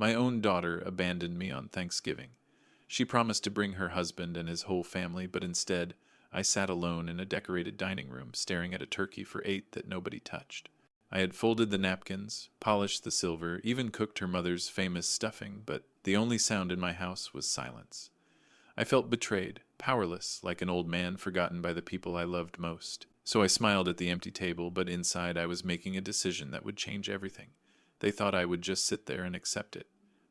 My own daughter abandoned me on Thanksgiving. She promised to bring her husband and his whole family, but instead, I sat alone in a decorated dining room, staring at a turkey for 8 that nobody touched. I had folded the napkins, polished the silver, even cooked her mother's famous stuffing, but the only sound in my house was silence. I felt betrayed, powerless, like an old man forgotten by the people I loved most. So I smiled at the empty table, but inside I was making a decision that would change everything. They thought I would just sit there and accept it.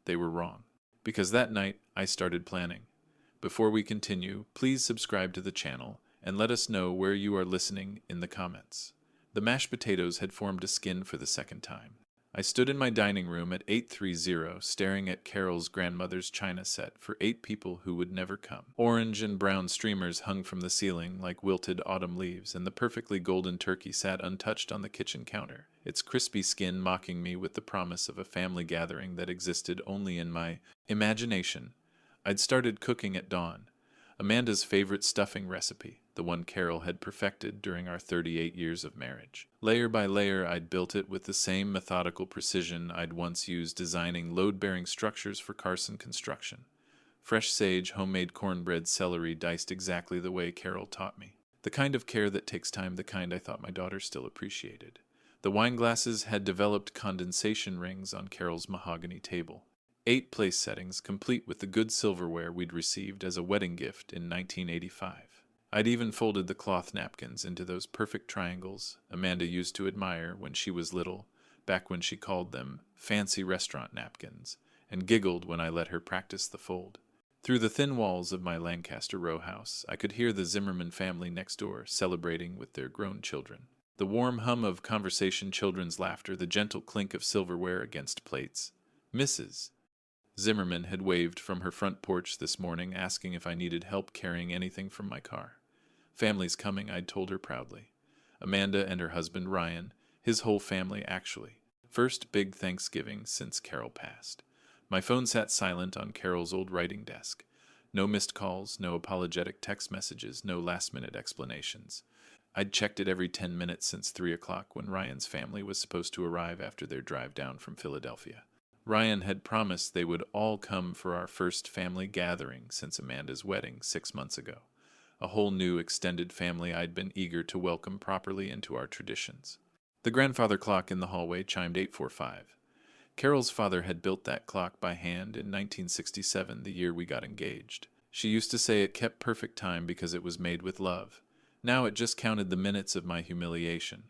They were wrong. Because that night, I started planning. Before we continue, please subscribe to the channel and let us know where you are listening in the comments. The mashed potatoes had formed a skin for the second time. I stood in my dining room at 830, staring at Carol's grandmother's china set for 8 people who would never come. Orange and brown streamers hung from the ceiling like wilted autumn leaves, and the perfectly golden turkey sat untouched on the kitchen counter, its crispy skin mocking me with the promise of a family gathering that existed only in my imagination. I'd started cooking at dawn. Amanda's favorite stuffing recipe, the one Carol had perfected during our 38 years of marriage. Layer by layer, I'd built it with the same methodical precision I'd once used designing load-bearing structures for Carson Construction. Fresh sage, homemade cornbread, celery diced exactly the way Carol taught me. The kind of care that takes time, the kind I thought my daughter still appreciated. The wine glasses had developed condensation rings on Carol's mahogany table. 8 place settings, complete with the good silverware we'd received as a wedding gift in 1985. I'd even folded the cloth napkins into those perfect triangles Amanda used to admire when she was little, back when she called them fancy restaurant napkins, and giggled when I let her practice the fold. Through the thin walls of my Lancaster row house, I could hear the Zimmerman family next door celebrating with their grown children. The warm hum of conversation, children's laughter, the gentle clink of silverware against plates. Mrs. Zimmerman had waved from her front porch this morning, asking if I needed help carrying anything from my car. Family's coming, I'd told her proudly. Amanda and her husband Ryan, his whole family actually. First big Thanksgiving since Carol passed. My phone sat silent on Carol's old writing desk. No missed calls, no apologetic text messages, no last-minute explanations. I'd checked it every 10 minutes since 3 o'clock when Ryan's family was supposed to arrive after their drive down from Philadelphia. Ryan had promised they would all come for our first family gathering since Amanda's wedding 6 months ago. A whole new extended family I'd been eager to welcome properly into our traditions. The grandfather clock in the hallway chimed 8:45. Carol's father had built that clock by hand in 1967, the year we got engaged. She used to say it kept perfect time because it was made with love. Now it just counted the minutes of my humiliation.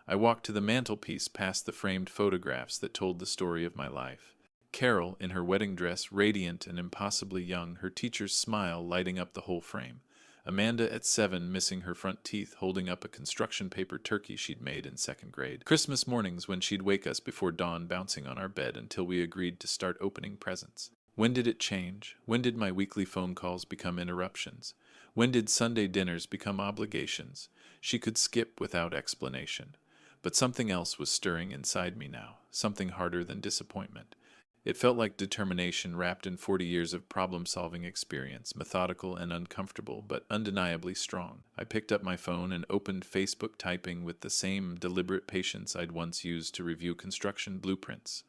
I walked to the mantelpiece past the framed photographs that told the story of my life. Carol, in her wedding dress, radiant and impossibly young, her teacher's smile lighting up the whole frame. Amanda at 7, missing her front teeth, holding up a construction paper turkey she'd made in 2nd grade. Christmas mornings when she'd wake us before dawn, bouncing on our bed until we agreed to start opening presents. When did it change? When did my weekly phone calls become interruptions? When did Sunday dinners become obligations she could skip without explanation? But something else was stirring inside me now, something harder than disappointment. It felt like determination wrapped in 40 years of problem-solving experience, methodical and uncomfortable, but undeniably strong. I picked up my phone and opened Facebook, typing with the same deliberate patience I'd once used to review construction blueprints.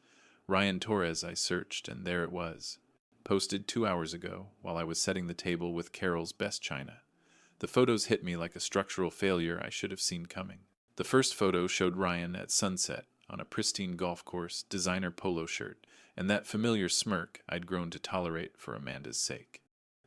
Ryan Torres, I searched, and there it was. Posted 2 hours ago, while I was setting the table with Carol's best china. The photos hit me like a structural failure I should have seen coming. The first photo showed Ryan at sunset, on a pristine golf course, designer polo shirt, and that familiar smirk I'd grown to tolerate for Amanda's sake.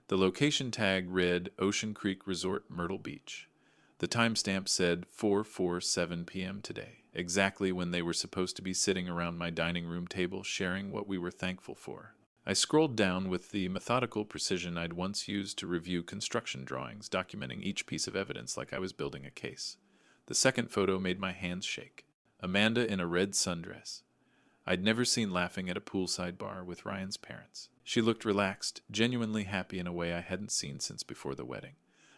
The location tag read Ocean Creek Resort, Myrtle Beach. The timestamp said 4:47 p.m. today, exactly when they were supposed to be sitting around my dining room table sharing what we were thankful for. I scrolled down with the methodical precision I'd once used to review construction drawings, documenting each piece of evidence like I was building a case. The second photo made my hands shake. Amanda in a red sundress. I'd never seen laughing at a poolside bar with Ryan's parents. She looked relaxed, genuinely happy in a way I hadn't seen since before the wedding.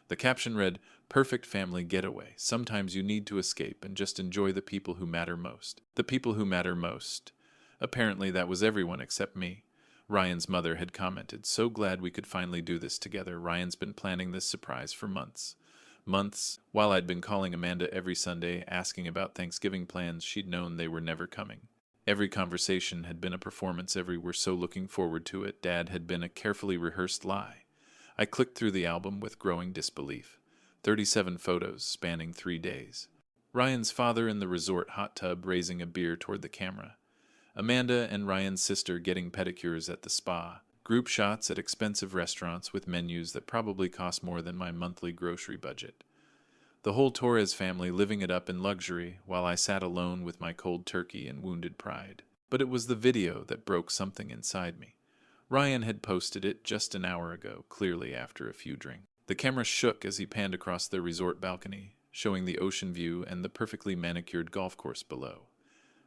The caption read, "Perfect family getaway. Sometimes you need to escape and just enjoy the people who matter most." The people who matter most. Apparently that was everyone except me. Ryan's mother had commented, "So glad we could finally do this together. Ryan's been planning this surprise for months." Months. While I'd been calling Amanda every Sunday, asking about Thanksgiving plans, she'd known they were never coming. Every conversation had been a performance, every "we're so looking forward to it, Dad" had been a carefully rehearsed lie. I clicked through the album with growing disbelief. 37 photos spanning 3 days. Ryan's father in the resort hot tub raising a beer toward the camera. Amanda and Ryan's sister getting pedicures at the spa. Group shots at expensive restaurants with menus that probably cost more than my monthly grocery budget. The whole Torres family living it up in luxury while I sat alone with my cold turkey and wounded pride. But it was the video that broke something inside me. Ryan had posted it just an hour ago, clearly after a few drinks. The camera shook as he panned across the resort balcony, showing the ocean view and the perfectly manicured golf course below.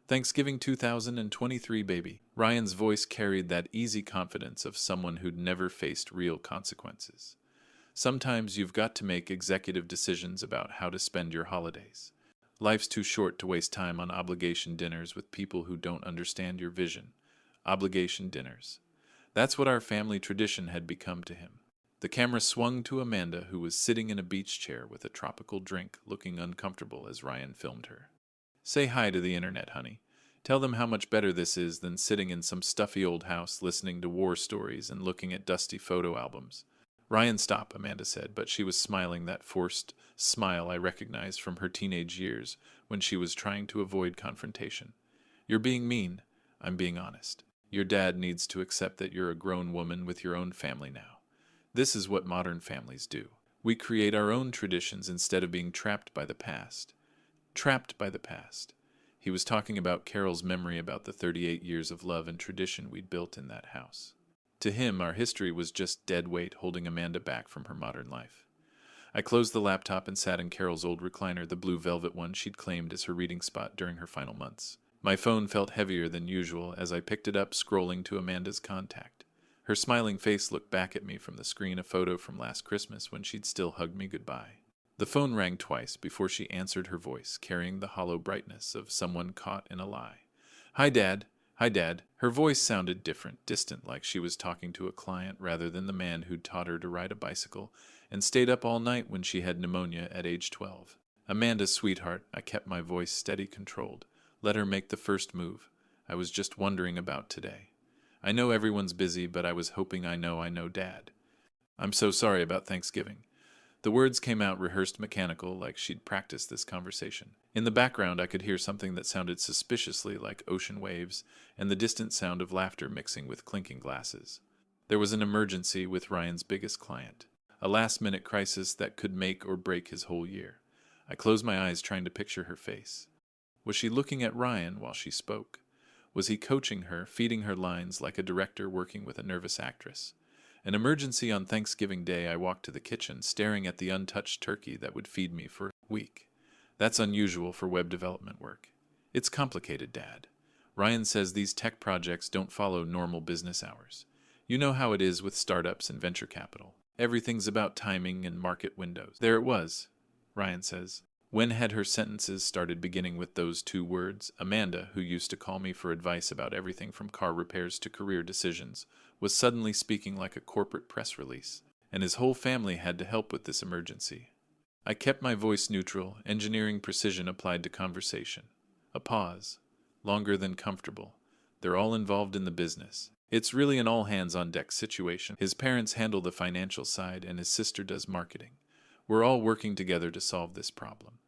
"Thanksgiving 2023, baby." Ryan's voice carried that easy confidence of someone who'd never faced real consequences. Sometimes you've got to make executive decisions about how to spend your holidays. Life's too short to waste time on obligation dinners with people who don't understand your vision. Obligation dinners. That's what our family tradition had become to him. The camera swung to Amanda, who was sitting in a beach chair with a tropical drink, looking uncomfortable as Ryan filmed her. "Say hi to the internet, honey. Tell them how much better this is than sitting in some stuffy old house listening to war stories and looking at dusty photo albums." "Ryan, stop," Amanda said, but she was smiling that forced smile I recognized from her teenage years when she was trying to avoid confrontation. "You're being mean. I'm being honest. Your dad needs to accept that you're a grown woman with your own family now. This is what modern families do. We create our own traditions instead of being trapped by the past." Trapped by the past. He was talking about Carol's memory about the 38 years of love and tradition we'd built in that house. To him, our history was just dead weight holding Amanda back from her modern life. I closed the laptop and sat in Carol's old recliner, the blue velvet one she'd claimed as her reading spot during her final months. My phone felt heavier than usual as I picked it up, scrolling to Amanda's contact. Her smiling face looked back at me from the screen, a photo from last Christmas when she'd still hugged me goodbye. The phone rang twice before she answered, her voice carrying the hollow brightness of someone caught in a lie. "Hi, Dad. Hi, Dad." Her voice sounded different, distant, like she was talking to a client rather than the man who'd taught her to ride a bicycle and stayed up all night when she had pneumonia at age 12. "Amanda, sweetheart." I kept my voice steady, controlled. "Let her make the first move. I was just wondering about today. I know everyone's busy, but I was hoping I know Dad. I'm so sorry about Thanksgiving." The words came out rehearsed, mechanical, like she'd practiced this conversation. In the background, I could hear something that sounded suspiciously like ocean waves and the distant sound of laughter mixing with clinking glasses. There was an emergency with Ryan's biggest client, a last-minute crisis that could make or break his whole year. I closed my eyes, trying to picture her face. Was she looking at Ryan while she spoke? Was he coaching her, feeding her lines like a director working with a nervous actress? An emergency on Thanksgiving Day. I walked to the kitchen, staring at the untouched turkey that would feed me for a week. That's unusual for web development work. It's complicated, Dad. Ryan says these tech projects don't follow normal business hours. You know how it is with startups and venture capital. Everything's about timing and market windows. There it was, Ryan says. When had her sentences started beginning with those two words? Amanda, who used to call me for advice about everything from car repairs to career decisions, was suddenly speaking like a corporate press release, and his whole family had to help with this emergency. I kept my voice neutral, engineering precision applied to conversation. A pause, longer than comfortable. They're all involved in the business. It's really an all-hands-on-deck situation. His parents handle the financial side, and his sister does marketing. We're all working together to solve this problem.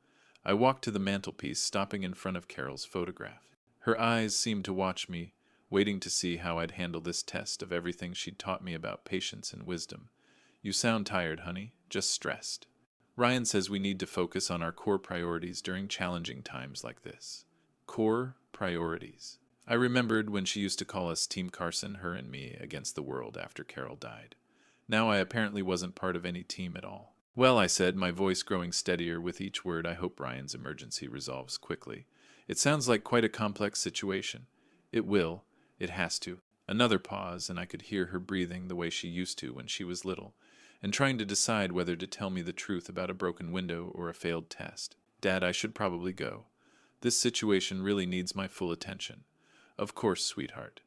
I walked to the mantelpiece, stopping in front of Carol's photograph. Her eyes seemed to watch me, waiting to see how I'd handle this test of everything she'd taught me about patience and wisdom. "You sound tired, honey, just stressed. Ryan says we need to focus on our core priorities during challenging times like this." Core priorities. I remembered when she used to call us Team Carson, her and me, against the world after Carol died. Now I apparently wasn't part of any team at all. "Well," I said, my voice growing steadier with each word, "I hope Ryan's emergency resolves quickly. It sounds like quite a complex situation." "It will. It has to." Another pause, and I could hear her breathing the way she used to when she was little, and trying to decide whether to tell me the truth about a broken window or a failed test. "Dad, I should probably go. This situation really needs my full attention." "Of course, sweetheart.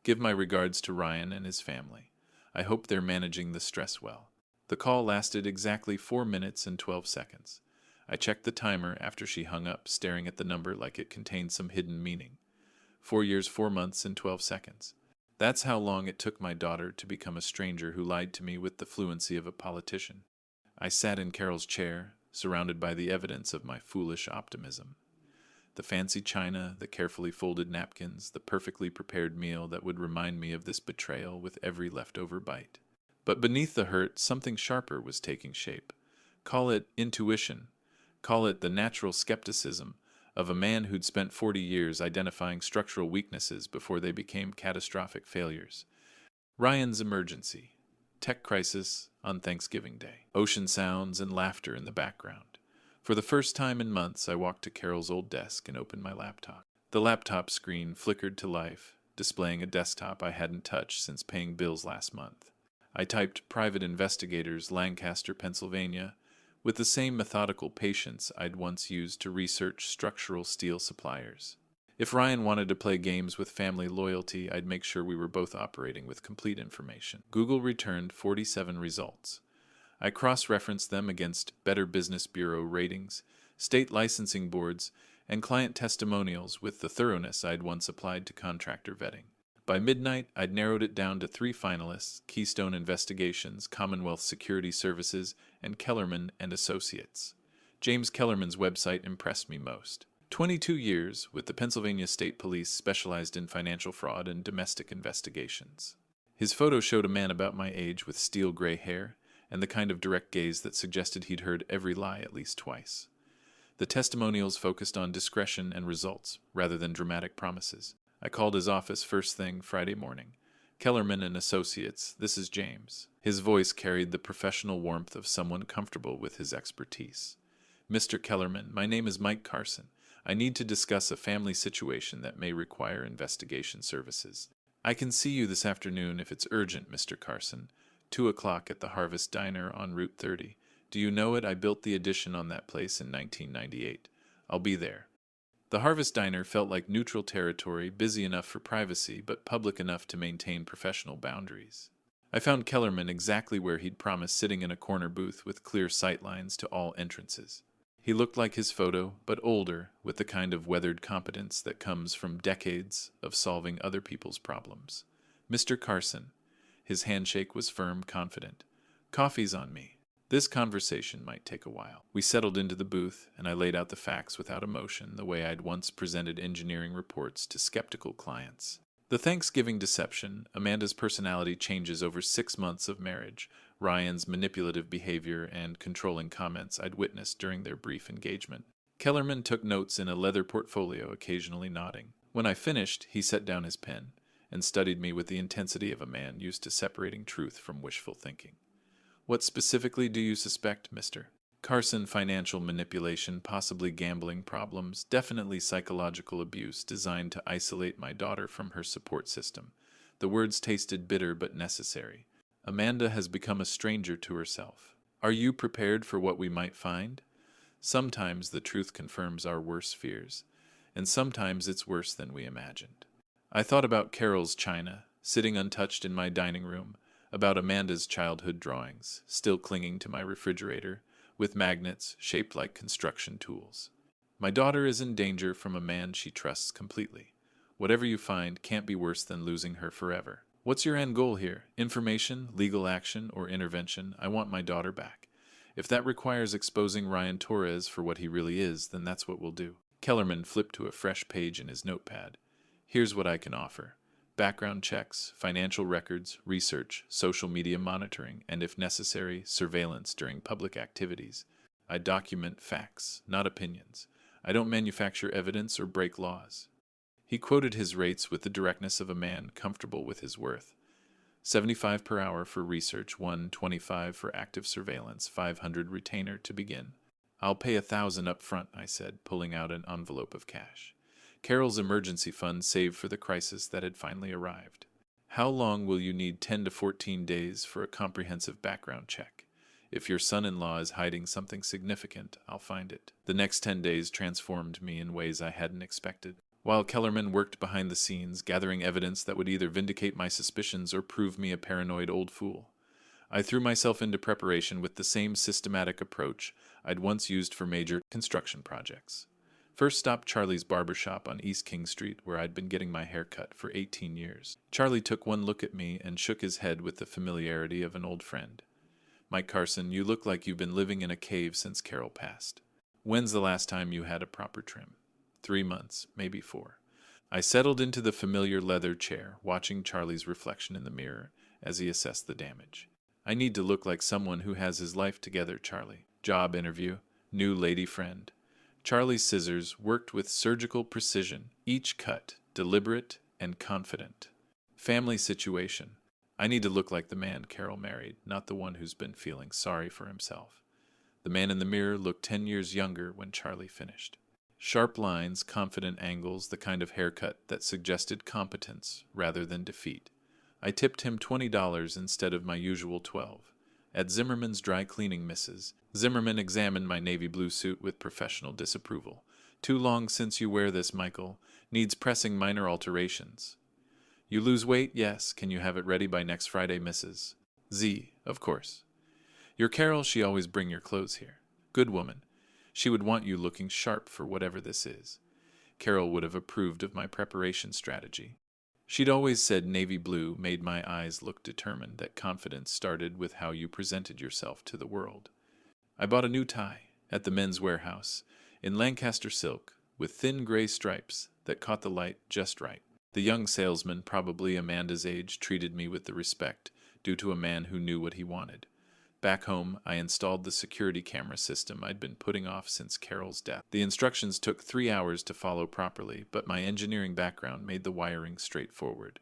Give my regards to Ryan and his family. I hope they're managing the stress well." The call lasted exactly 4 minutes and 12 seconds. I checked the timer after she hung up, staring at the number like it contained some hidden meaning. 4 years, 4 months, and 12 seconds. That's how long it took my daughter to become a stranger who lied to me with the fluency of a politician. I sat in Carol's chair, surrounded by the evidence of my foolish optimism. The fancy china, the carefully folded napkins, the perfectly prepared meal that would remind me of this betrayal with every leftover bite. But beneath the hurt, something sharper was taking shape. Call it intuition. Call it the natural skepticism of a man who'd spent 40 years identifying structural weaknesses before they became catastrophic failures. Ryan's emergency. Tech crisis on Thanksgiving Day. Ocean sounds and laughter in the background. For the first time in months, I walked to Carol's old desk and opened my laptop. The laptop screen flickered to life, displaying a desktop I hadn't touched since paying bills last month. I typed Private Investigators, Lancaster, Pennsylvania, with the same methodical patience I'd once used to research structural steel suppliers. If Ryan wanted to play games with family loyalty, I'd make sure we were both operating with complete information. Google returned 47 results. I cross-referenced them against Better Business Bureau ratings, state licensing boards, and client testimonials with the thoroughness I'd once applied to contractor vetting. By midnight, I'd narrowed it down to 3 finalists: Keystone Investigations, Commonwealth Security Services, and Kellerman and Associates. James Kellerman's website impressed me most. 22 years with the Pennsylvania State Police, specialized in financial fraud and domestic investigations. His photo showed a man about my age with steel gray hair and the kind of direct gaze that suggested he'd heard every lie at least twice. The testimonials focused on discretion and results rather than dramatic promises. I called his office first thing Friday morning. Kellerman and Associates, this is James. His voice carried the professional warmth of someone comfortable with his expertise. Mr. Kellerman, my name is Mike Carson. I need to discuss a family situation that may require investigation services. I can see you this afternoon if it's urgent, Mr. Carson. 2 o'clock at the Harvest Diner on Route 30. Do you know it? I built the addition on that place in 1998. I'll be there. The Harvest Diner felt like neutral territory, busy enough for privacy, but public enough to maintain professional boundaries. I found Kellerman exactly where he'd promised, sitting in a corner booth with clear sight lines to all entrances. He looked like his photo, but older, with the kind of weathered competence that comes from decades of solving other people's problems. Mr. Carson. His handshake was firm, confident. Coffee's on me. This conversation might take a while. We settled into the booth, and I laid out the facts without emotion, the way I'd once presented engineering reports to skeptical clients. The Thanksgiving deception, Amanda's personality changes over 6 months of marriage, Ryan's manipulative behavior, and controlling comments I'd witnessed during their brief engagement. Kellerman took notes in a leather portfolio, occasionally nodding. When I finished, he set down his pen and studied me with the intensity of a man used to separating truth from wishful thinking. What specifically do you suspect, Mr. Carson? Financial manipulation, possibly gambling problems, definitely psychological abuse designed to isolate my daughter from her support system. The words tasted bitter but necessary. Amanda has become a stranger to herself. Are you prepared for what we might find? Sometimes the truth confirms our worst fears, and sometimes it's worse than we imagined. I thought about Carol's china, sitting untouched in my dining room, about Amanda's childhood drawings, still clinging to my refrigerator, with magnets shaped like construction tools. My daughter is in danger from a man she trusts completely. Whatever you find can't be worse than losing her forever. What's your end goal here? Information, legal action, or intervention? I want my daughter back. If that requires exposing Ryan Torres for what he really is, then that's what we'll do. Kellerman flipped to a fresh page in his notepad. Here's what I can offer. Background checks, financial records, research, social media monitoring, and if necessary, surveillance during public activities. I document facts, not opinions. I don't manufacture evidence or break laws. He quoted his rates with the directness of a man comfortable with his worth. $75 per hour for research, $125 for active surveillance, $500 retainer to begin. I'll pay $1,000 up front, I said, pulling out an envelope of cash. Carol's emergency fund saved for the crisis that had finally arrived. How long will you need? 10 to 14 days for a comprehensive background check. If your son-in-law is hiding something significant, I'll find it. The next 10 days transformed me in ways I hadn't expected. While Kellerman worked behind the scenes, gathering evidence that would either vindicate my suspicions or prove me a paranoid old fool, I threw myself into preparation with the same systematic approach I'd once used for major construction projects. First stop, Charlie's barbershop on East King Street, where I'd been getting my hair cut for 18 years. Charlie took one look at me and shook his head with the familiarity of an old friend. Mike Carson, you look like you've been living in a cave since Carol passed. When's the last time you had a proper trim? 3 months, maybe 4. I settled into the familiar leather chair, watching Charlie's reflection in the mirror as he assessed the damage. I need to look like someone who has his life together, Charlie. Job interview, new lady friend. Charlie's scissors worked with surgical precision, each cut deliberate and confident. Family situation. I need to look like the man Carol married, not the one who's been feeling sorry for himself. The man in the mirror looked 10 years younger when Charlie finished. Sharp lines, confident angles, the kind of haircut that suggested competence rather than defeat. I tipped him $20 instead of my usual $12. At Zimmerman's dry cleaning, Mrs. Zimmerman examined my navy blue suit with professional disapproval. Too long since you wear this, Michael. Needs pressing minor alterations. You lose weight? Yes. Can you have it ready by next Friday, Mrs. Z? Of course. Your Carol, she always bring your clothes here. Good woman. She would want you looking sharp for whatever this is. Carol would have approved of my preparation strategy. She'd always said navy blue made my eyes look determined, that confidence started with how you presented yourself to the world. I bought a new tie at the Men's Warehouse in Lancaster silk with thin gray stripes that caught the light just right. The young salesman, probably Amanda's age, treated me with the respect due to a man who knew what he wanted. Back home, I installed the security camera system I'd been putting off since Carol's death. The instructions took 3 hours to follow properly, but my engineering background made the wiring straightforward.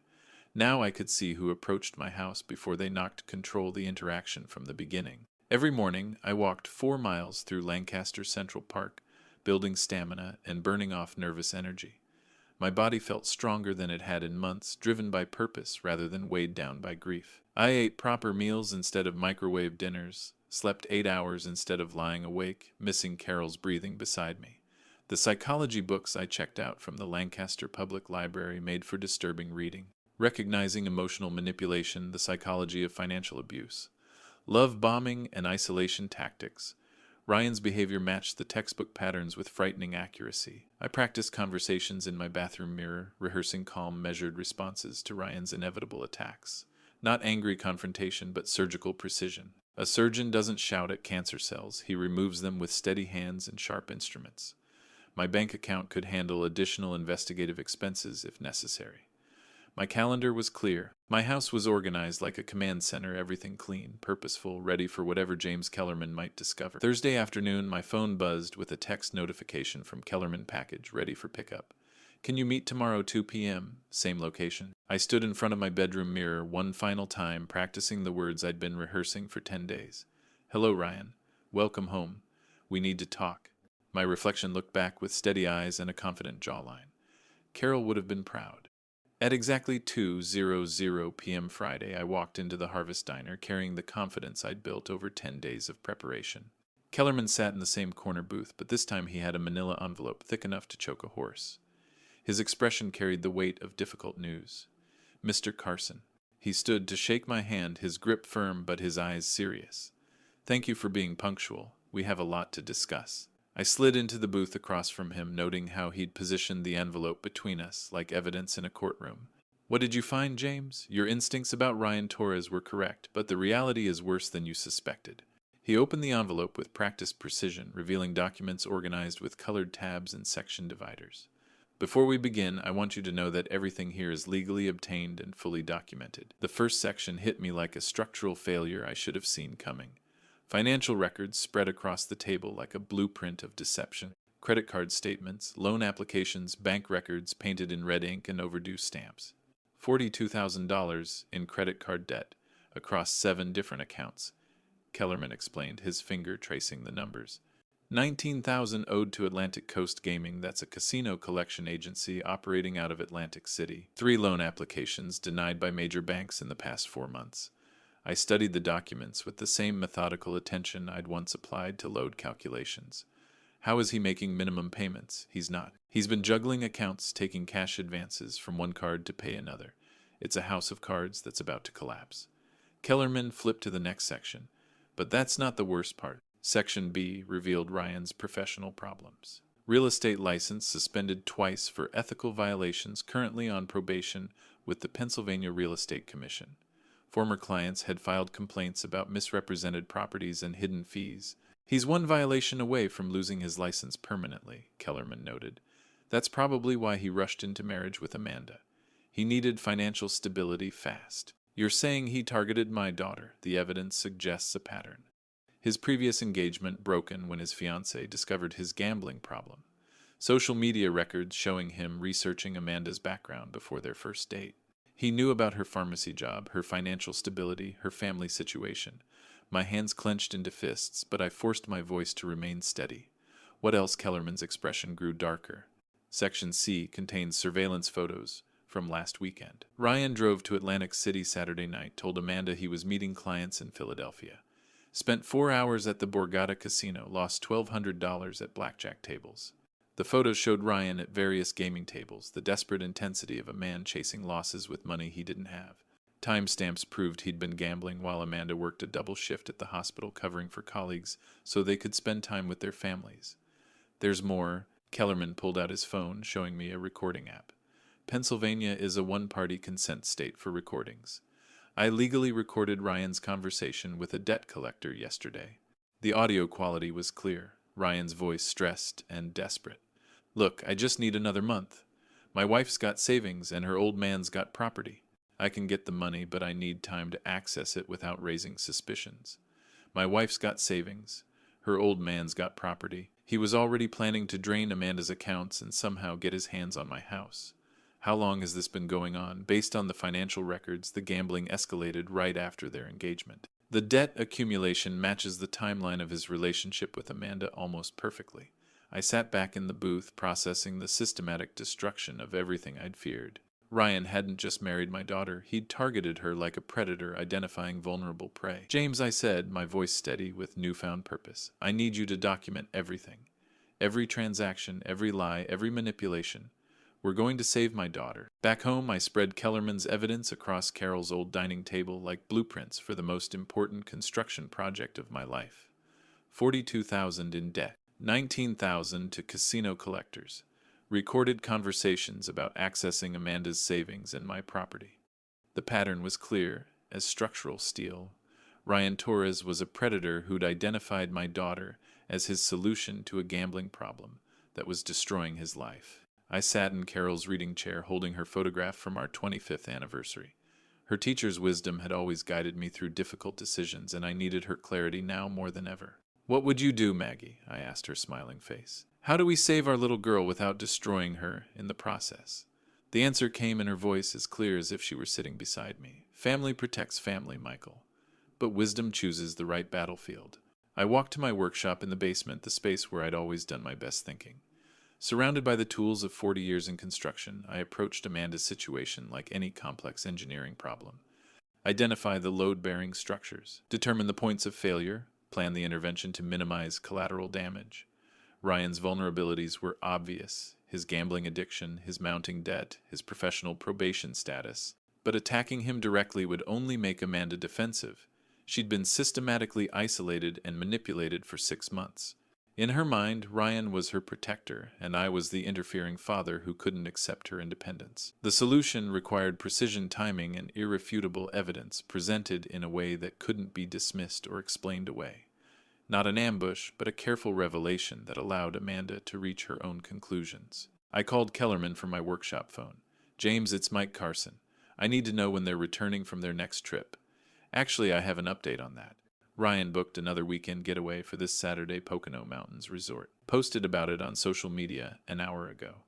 Now I could see who approached my house before they knocked control the interaction from the beginning. Every morning, I walked 4 miles through Lancaster Central Park, building stamina and burning off nervous energy. My body felt stronger than it had in months, driven by purpose rather than weighed down by grief. I ate proper meals instead of microwave dinners, slept 8 hours instead of lying awake, missing Carol's breathing beside me. The psychology books I checked out from the Lancaster Public Library made for disturbing reading. Recognizing Emotional Manipulation, The Psychology of Financial Abuse. Love Bombing and Isolation Tactics. Ryan's behavior matched the textbook patterns with frightening accuracy. I practiced conversations in my bathroom mirror, rehearsing calm, measured responses to Ryan's inevitable attacks. Not angry confrontation, but surgical precision. A surgeon doesn't shout at cancer cells. He removes them with steady hands and sharp instruments. My bank account could handle additional investigative expenses if necessary. My calendar was clear. My house was organized like a command center, everything clean, purposeful, ready for whatever James Kellerman might discover. Thursday afternoon, my phone buzzed with a text notification from Kellerman package, ready for pickup. Can you meet tomorrow 2 p.m., same location? I stood in front of my bedroom mirror one final time, practicing the words I'd been rehearsing for 10 days. Hello, Ryan. Welcome home. We need to talk. My reflection looked back with steady eyes and a confident jawline. Carol would have been proud. At exactly 2:00 p.m. Friday, I walked into the Harvest Diner carrying the confidence I'd built over 10 days of preparation. Kellerman sat in the same corner booth, but this time he had a manila envelope thick enough to choke a horse. His expression carried the weight of difficult news. Mr. Carson. He stood to shake my hand, his grip firm but his eyes serious. Thank you for being punctual. We have a lot to discuss. I slid into the booth across from him, noting how he'd positioned the envelope between us, like evidence in a courtroom. What did you find, James? Your instincts about Ryan Torres were correct, but the reality is worse than you suspected. He opened the envelope with practiced precision, revealing documents organized with colored tabs and section dividers. Before we begin, I want you to know that everything here is legally obtained and fully documented. The first section hit me like a structural failure I should have seen coming. Financial records spread across the table like a blueprint of deception. Credit card statements, loan applications, bank records painted in red ink and overdue stamps. $42,000 in credit card debt across 7 different accounts. Kellerman explained, his finger tracing the numbers. $19,000 owed to Atlantic Coast Gaming, that's a casino collection agency operating out of Atlantic City. 3 loan applications denied by major banks in the past 4 months. I studied the documents with the same methodical attention I'd once applied to load calculations. How is he making minimum payments? He's not. He's been juggling accounts, taking cash advances from one card to pay another. It's a house of cards that's about to collapse. Kellerman flipped to the next section. But that's not the worst part. Section B revealed Ryan's professional problems. Real estate license suspended twice for ethical violations, currently on probation with the Pennsylvania Real Estate Commission. Former clients had filed complaints about misrepresented properties and hidden fees. He's one violation away from losing his license permanently, Kellerman noted. That's probably why he rushed into marriage with Amanda. He needed financial stability fast. You're saying he targeted my daughter. The evidence suggests a pattern. His previous engagement broken when his fiancée discovered his gambling problem. Social media records showing him researching Amanda's background before their first date. He knew about her pharmacy job, her financial stability, her family situation. My hands clenched into fists, but I forced my voice to remain steady. What else? Kellerman's expression grew darker. Section C contains surveillance photos from last weekend. Ryan drove to Atlantic City Saturday night, told Amanda he was meeting clients in Philadelphia. Spent 4 hours at the Borgata Casino, lost $1,200 at blackjack tables. The photos showed Ryan at various gaming tables, the desperate intensity of a man chasing losses with money he didn't have. Timestamps proved he'd been gambling while Amanda worked a double shift at the hospital covering for colleagues so they could spend time with their families. There's more. Kellerman pulled out his phone, showing me a recording app. Pennsylvania is a one-party consent state for recordings. I legally recorded Ryan's conversation with a debt collector yesterday. The audio quality was clear, Ryan's voice stressed and desperate. Look, I just need another month. My wife's got savings and her old man's got property. I can get the money, but I need time to access it without raising suspicions. My wife's got savings. Her old man's got property. He was already planning to drain Amanda's accounts and somehow get his hands on my house. How long has this been going on? Based on the financial records, the gambling escalated right after their engagement. The debt accumulation matches the timeline of his relationship with Amanda almost perfectly. I sat back in the booth, processing the systematic destruction of everything I'd feared. Ryan hadn't just married my daughter, he'd targeted her like a predator identifying vulnerable prey. James, I said, my voice steady with newfound purpose, I need you to document everything. Every transaction, every lie, every manipulation. We're going to save my daughter. Back home, I spread Kellerman's evidence across Carol's old dining table like blueprints for the most important construction project of my life. $42,000 in debt, $19,000 to casino collectors, recorded conversations about accessing Amanda's savings and my property. The pattern was clear as structural steel. Ryan Torres was a predator who'd identified my daughter as his solution to a gambling problem that was destroying his life. I sat in Carol's reading chair holding her photograph from our 25th anniversary. Her teacher's wisdom had always guided me through difficult decisions, and I needed her clarity now more than ever. What would you do, Maggie? I asked her smiling face. How do we save our little girl without destroying her in the process? The answer came in her voice as clear as if she were sitting beside me. Family protects family, Michael. But wisdom chooses the right battlefield. I walked to my workshop in the basement, the space where I'd always done my best thinking. Surrounded by the tools of 40 years in construction, I approached Amanda's situation like any complex engineering problem. Identify the load-bearing structures, determine the points of failure, plan the intervention to minimize collateral damage. Ryan's vulnerabilities were obvious, his gambling addiction, his mounting debt, his professional probation status. But attacking him directly would only make Amanda defensive. She'd been systematically isolated and manipulated for 6 months. In her mind, Ryan was her protector, and I was the interfering father who couldn't accept her independence. The solution required precision timing and irrefutable evidence presented in a way that couldn't be dismissed or explained away. Not an ambush, but a careful revelation that allowed Amanda to reach her own conclusions. I called Kellerman from my workshop phone. James, it's Mike Carson. I need to know when they're returning from their next trip. Actually, I have an update on that. Ryan booked another weekend getaway for this Saturday Pocono Mountains resort. Posted about it on social media an hour ago.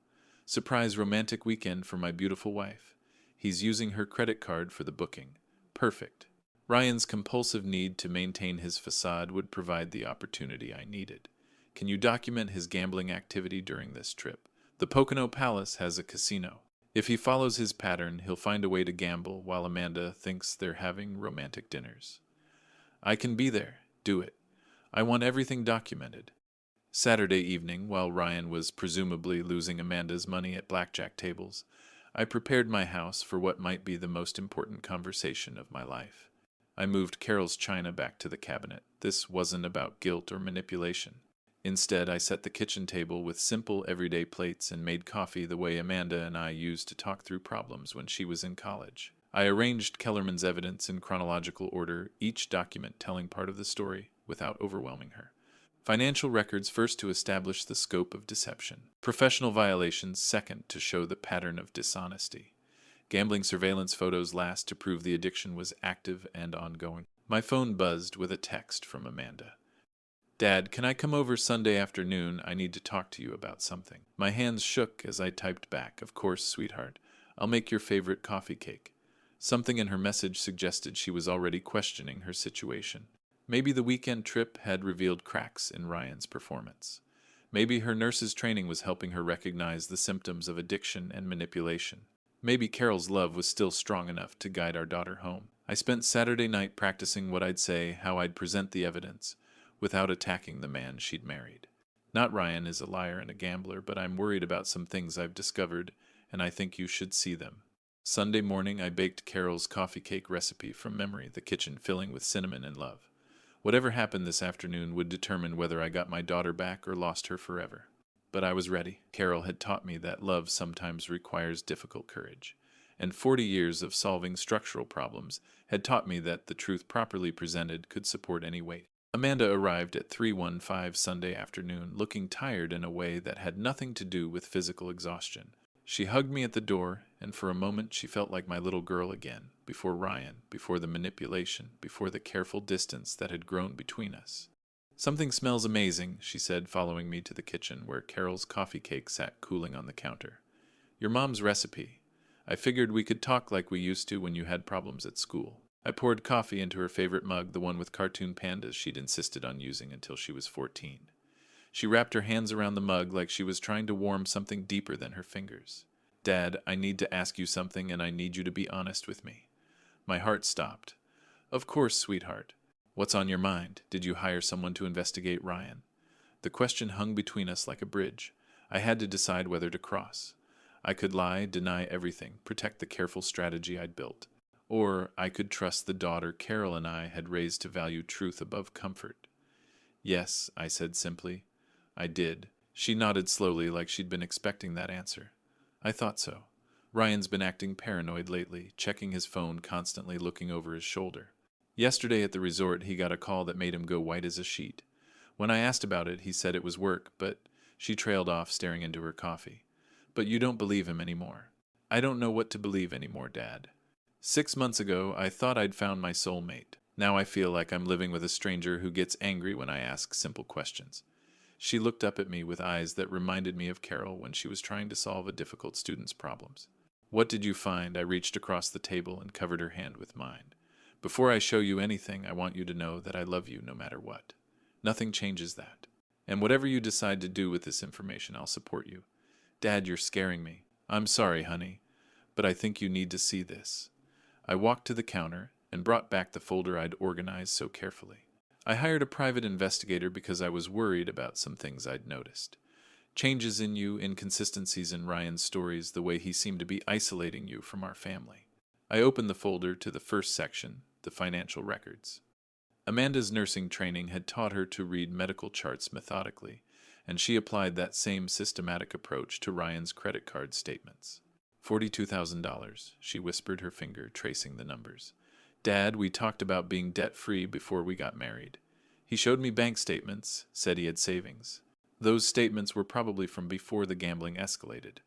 Surprise romantic weekend for my beautiful wife. He's using her credit card for the booking. Perfect. Ryan's compulsive need to maintain his facade would provide the opportunity I needed. Can you document his gambling activity during this trip? The Pocono Palace has a casino. If he follows his pattern, he'll find a way to gamble while Amanda thinks they're having romantic dinners. I can be there. Do it. I want everything documented. Saturday evening, while Ryan was presumably losing Amanda's money at blackjack tables, I prepared my house for what might be the most important conversation of my life. I moved Carol's china back to the cabinet. This wasn't about guilt or manipulation. Instead, I set the kitchen table with simple, everyday plates and made coffee the way Amanda and I used to talk through problems when she was in college. I arranged Kellerman's evidence in chronological order, each document telling part of the story without overwhelming her. Financial records first to establish the scope of deception. Professional violations second to show the pattern of dishonesty. Gambling surveillance photos last to prove the addiction was active and ongoing. My phone buzzed with a text from Amanda. Dad, can I come over Sunday afternoon? I need to talk to you about something. My hands shook as I typed back. Of course, sweetheart. I'll make your favorite coffee cake. Something in her message suggested she was already questioning her situation. Maybe the weekend trip had revealed cracks in Ryan's performance. Maybe her nurse's training was helping her recognize the symptoms of addiction and manipulation. Maybe Carol's love was still strong enough to guide our daughter home. I spent Saturday night practicing what I'd say, how I'd present the evidence, without attacking the man she'd married. Not Ryan is a liar and a gambler, but I'm worried about some things I've discovered, and I think you should see them. Sunday morning, I baked Carol's coffee cake recipe from memory, the kitchen filling with cinnamon and love. Whatever happened this afternoon would determine whether I got my daughter back or lost her forever. But I was ready. Carol had taught me that love sometimes requires difficult courage, and 40 years of solving structural problems had taught me that the truth properly presented could support any weight. Amanda arrived at 3:15 Sunday afternoon, looking tired in a way that had nothing to do with physical exhaustion. She hugged me at the door, and for a moment she felt like my little girl again, before Ryan, before the manipulation, before the careful distance that had grown between us. Something smells amazing, she said, following me to the kitchen, where Carol's coffee cake sat cooling on the counter. Your mom's recipe. I figured we could talk like we used to when you had problems at school. I poured coffee into her favorite mug, the one with cartoon pandas she'd insisted on using until she was 14. She wrapped her hands around the mug like she was trying to warm something deeper than her fingers. Dad, I need to ask you something, and I need you to be honest with me. My heart stopped. Of course, sweetheart. What's on your mind? Did you hire someone to investigate Ryan? The question hung between us like a bridge. I had to decide whether to cross. I could lie, deny everything, protect the careful strategy I'd built. Or I could trust the daughter Carol and I had raised to value truth above comfort. Yes, I said simply. I did. She nodded slowly like she'd been expecting that answer. I thought so. Ryan's been acting paranoid lately, checking his phone constantly, looking over his shoulder. Yesterday at the resort, he got a call that made him go white as a sheet. When I asked about it, he said it was work, but she trailed off, staring into her coffee. But you don't believe him anymore. I don't know what to believe anymore, Dad. 6 months ago, I thought I'd found my soulmate. Now I feel like I'm living with a stranger who gets angry when I ask simple questions. She looked up at me with eyes that reminded me of Carol when she was trying to solve a difficult student's problems. What did you find? I reached across the table and covered her hand with mine. Before I show you anything, I want you to know that I love you no matter what. Nothing changes that. And whatever you decide to do with this information, I'll support you. Dad, you're scaring me. I'm sorry, honey, but I think you need to see this. I walked to the counter and brought back the folder I'd organized so carefully. I hired a private investigator because I was worried about some things I'd noticed. Changes in you, inconsistencies in Ryan's stories, the way he seemed to be isolating you from our family. I opened the folder to the first section, the financial records. Amanda's nursing training had taught her to read medical charts methodically, and she applied that same systematic approach to Ryan's credit card statements. $42,000, she whispered, her finger tracing the numbers. Dad, we talked about being debt-free before we got married. He showed me bank statements, said he had savings. Those statements were probably from before the gambling escalated.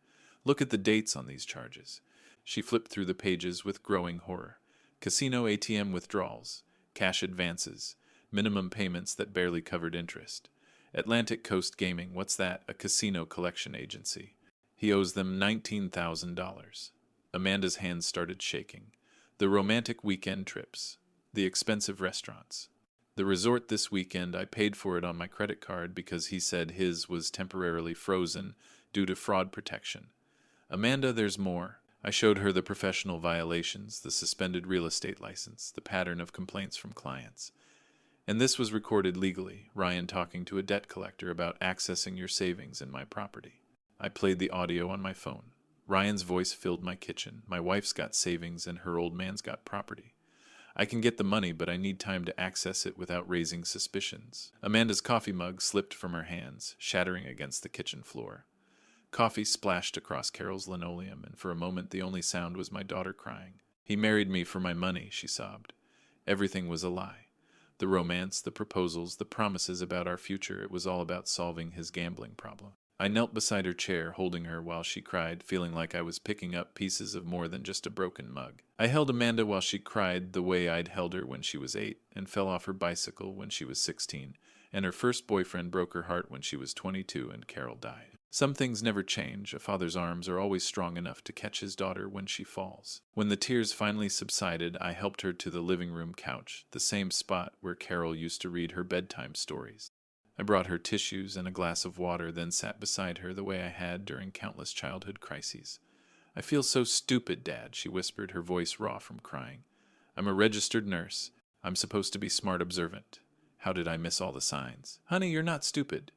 Look at the dates on these charges. She flipped through the pages with growing horror. Casino ATM withdrawals, cash advances, minimum payments that barely covered interest. Atlantic Coast Gaming, what's that? A casino collection agency. He owes them $19,000. Amanda's hands started shaking. The romantic weekend trips. The expensive restaurants. The resort this weekend, I paid for it on my credit card because he said his was temporarily frozen due to fraud protection. Amanda, there's more. I showed her the professional violations, the suspended real estate license, the pattern of complaints from clients. And this was recorded legally, Ryan talking to a debt collector about accessing your savings in my property. I played the audio on my phone. Ryan's voice filled my kitchen. My wife's got savings and her old man's got property. I can get the money, but I need time to access it without raising suspicions. Amanda's coffee mug slipped from her hands, shattering against the kitchen floor. Coffee splashed across Carol's linoleum, and for a moment the only sound was my daughter crying. He married me for my money, she sobbed. Everything was a lie. The romance, the proposals, the promises about our future, it was all about solving his gambling problem. I knelt beside her chair, holding her while she cried, feeling like I was picking up pieces of more than just a broken mug. I held Amanda while she cried the way I'd held her when she was 8, and fell off her bicycle when she was 16, and her first boyfriend broke her heart when she was 22 and Carol died. Some things never change. A father's arms are always strong enough to catch his daughter when she falls. When the tears finally subsided, I helped her to the living room couch, the same spot where Carol used to read her bedtime stories. I brought her tissues and a glass of water, then sat beside her the way I had during countless childhood crises. I feel so stupid, Dad, she whispered, her voice raw from crying. I'm a registered nurse. I'm supposed to be smart observant. How did I miss all the signs? Honey, you're not stupid.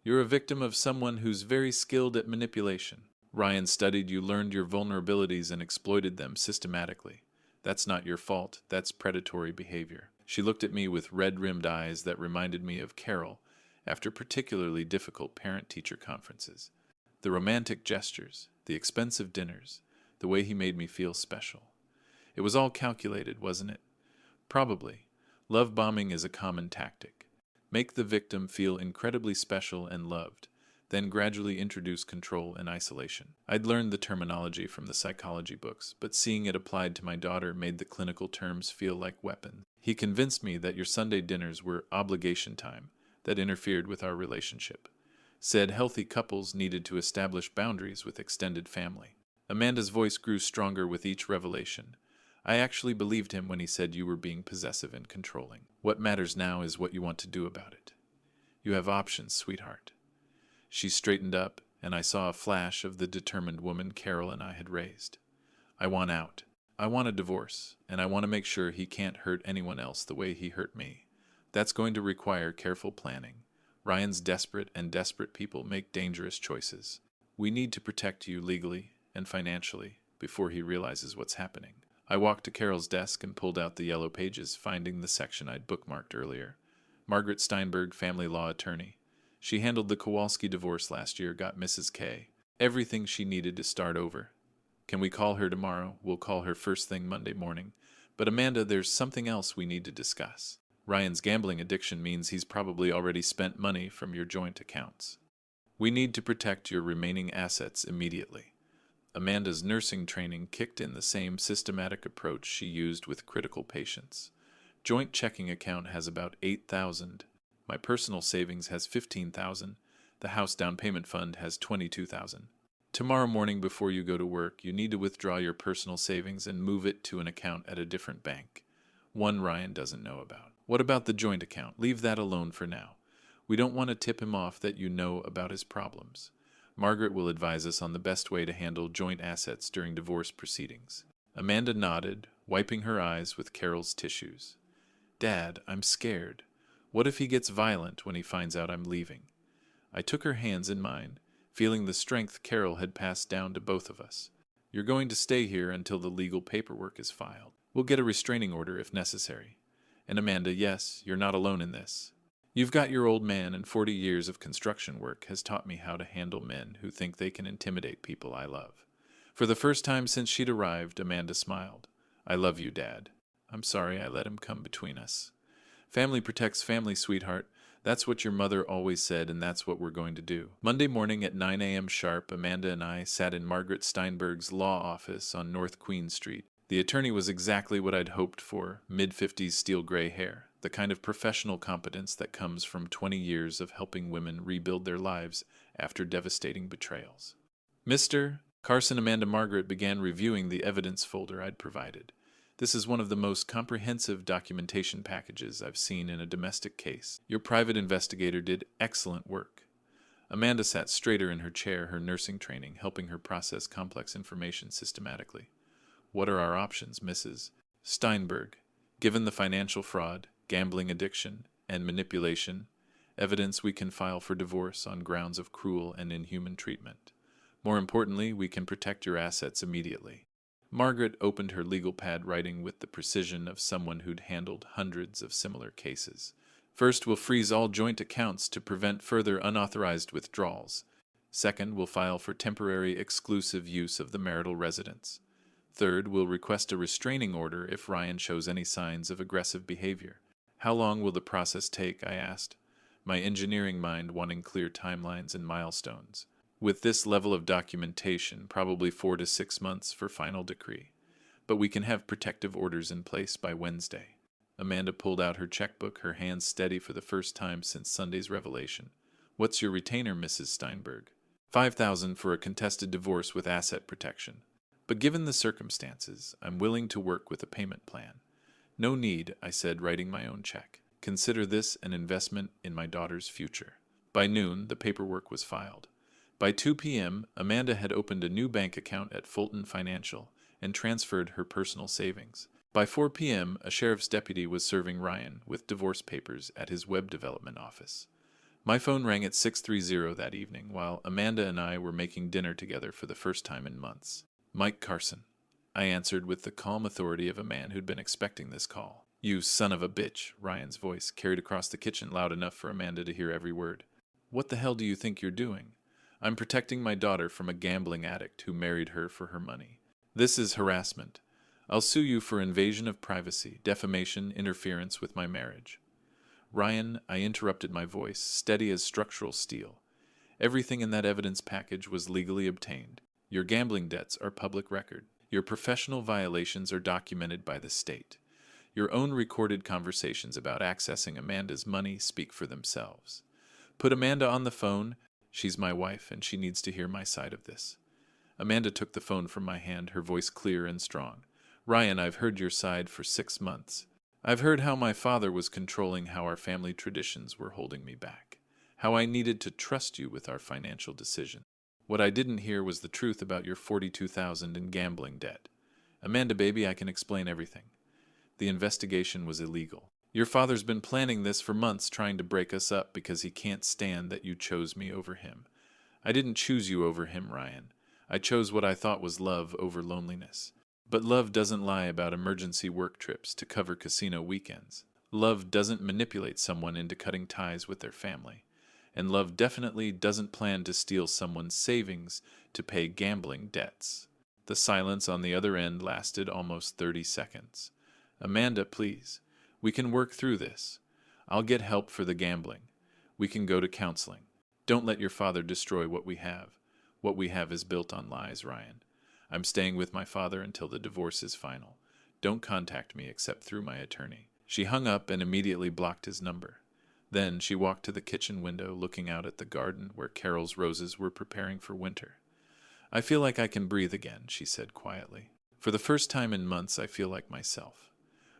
You're a victim of someone who's very skilled at manipulation. Ryan studied you, learned your vulnerabilities, and exploited them systematically. That's not your fault. That's predatory behavior. She looked at me with red-rimmed eyes that reminded me of Carol after particularly difficult parent-teacher conferences. The romantic gestures, the expensive dinners, the way he made me feel special. It was all calculated, wasn't it? Probably. Love bombing is a common tactic. Make the victim feel incredibly special and loved, then gradually introduce control and isolation. I'd learned the terminology from the psychology books, but seeing it applied to my daughter made the clinical terms feel like weapons. He convinced me that your Sunday dinners were obligation time that interfered with our relationship. Said healthy couples needed to establish boundaries with extended family. Amanda's voice grew stronger with each revelation. I actually believed him when he said you were being possessive and controlling. What matters now is what you want to do about it. You have options, sweetheart. She straightened up, and I saw a flash of the determined woman Carol and I had raised. I want out. I want a divorce, and I want to make sure he can't hurt anyone else the way he hurt me. That's going to require careful planning. Ryan's desperate, and desperate people make dangerous choices. We need to protect you legally and financially before he realizes what's happening. I walked to Carol's desk and pulled out the yellow pages, finding the section I'd bookmarked earlier. Margaret Steinberg, family law attorney. She handled the Kowalski divorce last year, got Mrs. K everything she needed to start over. Can we call her tomorrow? We'll call her first thing Monday morning. But Amanda, there's something else we need to discuss. Ryan's gambling addiction means he's probably already spent money from your joint accounts. We need to protect your remaining assets immediately. Amanda's nursing training kicked in the same systematic approach she used with critical patients. Joint checking account has about $8,000. My personal savings has $15,000. The house down payment fund has $22,000. Tomorrow morning before you go to work, you need to withdraw your personal savings and move it to an account at a different bank. One Ryan doesn't know about. What about the joint account? Leave that alone for now. We don't want to tip him off that you know about his problems. Margaret will advise us on the best way to handle joint assets during divorce proceedings. Amanda nodded, wiping her eyes with Carol's tissues. Dad, I'm scared. What if he gets violent when he finds out I'm leaving? I took her hands in mine, feeling the strength Carol had passed down to both of us. You're going to stay here until the legal paperwork is filed. We'll get a restraining order if necessary. And Amanda, yes, you're not alone in this. You've got your old man, and 40 years of construction work has taught me how to handle men who think they can intimidate people I love. For the first time since she'd arrived, Amanda smiled. I love you, Dad. I'm sorry I let him come between us. Family protects family, sweetheart. That's what your mother always said, and that's what we're going to do. Monday morning at 9 a.m. sharp, Amanda and I sat in Margaret Steinberg's law office on North Queen Street. The attorney was exactly what I'd hoped for, mid-50s steel gray hair, the kind of professional competence that comes from 20 years of helping women rebuild their lives after devastating betrayals. Mr. Carson Amanda Margaret began reviewing the evidence folder I'd provided. This is one of the most comprehensive documentation packages I've seen in a domestic case. Your private investigator did excellent work. Amanda sat straighter in her chair, her nursing training helping her process complex information systematically. What are our options, Mrs. Steinberg? Given the financial fraud, gambling addiction, and manipulation, evidence we can file for divorce on grounds of cruel and inhuman treatment. More importantly, we can protect your assets immediately. Margaret opened her legal pad, writing with the precision of someone who'd handled hundreds of similar cases. First, we'll freeze all joint accounts to prevent further unauthorized withdrawals. Second, we'll file for temporary exclusive use of the marital residence. Third, we'll request a restraining order if Ryan shows any signs of aggressive behavior. How long will the process take? I asked, my engineering mind wanting clear timelines and milestones. With this level of documentation, probably 4 to 6 months for final decree. But we can have protective orders in place by Wednesday. Amanda pulled out her checkbook, her hands steady for the first time since Sunday's revelation. What's your retainer, Mrs. Steinberg? $5,000 for a contested divorce with asset protection. But given the circumstances, I'm willing to work with a payment plan. No need, I said, writing my own check. Consider this an investment in my daughter's future. By noon, the paperwork was filed. By 2 p.m., Amanda had opened a new bank account at Fulton Financial and transferred her personal savings. By 4 p.m., a sheriff's deputy was serving Ryan with divorce papers at his web development office. My phone rang at 6:30 that evening while Amanda and I were making dinner together for the first time in months. Mike Carson, I answered with the calm authority of a man who'd been expecting this call. You son of a bitch, Ryan's voice carried across the kitchen loud enough for Amanda to hear every word. What the hell do you think you're doing? I'm protecting my daughter from a gambling addict who married her for her money. This is harassment. I'll sue you for invasion of privacy, defamation, interference with my marriage. Ryan, I interrupted, my voice steady as structural steel. Everything in that evidence package was legally obtained. Your gambling debts are public record. Your professional violations are documented by the state. Your own recorded conversations about accessing Amanda's money speak for themselves. Put Amanda on the phone. She's my wife, and she needs to hear my side of this. Amanda took the phone from my hand, her voice clear and strong. Ryan, I've heard your side for 6 months. I've heard how my father was controlling how our family traditions were holding me back, how I needed to trust you with our financial decision. What I didn't hear was the truth about your $42,000 in gambling debt. Amanda, baby, I can explain everything. The investigation was illegal. Your father's been planning this for months, trying to break us up because he can't stand that you chose me over him. I didn't choose you over him, Ryan. I chose what I thought was love over loneliness. But love doesn't lie about emergency work trips to cover casino weekends. Love doesn't manipulate someone into cutting ties with their family. And love definitely doesn't plan to steal someone's savings to pay gambling debts. The silence on the other end lasted almost 30 seconds. Amanda, please. We can work through this. I'll get help for the gambling. We can go to counseling. Don't let your father destroy what we have. What we have is built on lies, Ryan. I'm staying with my father until the divorce is final. Don't contact me except through my attorney. She hung up and immediately blocked his number. Then she walked to the kitchen window, looking out at the garden where Carol's roses were preparing for winter. I feel like I can breathe again, she said quietly. For the first time in months, I feel like myself.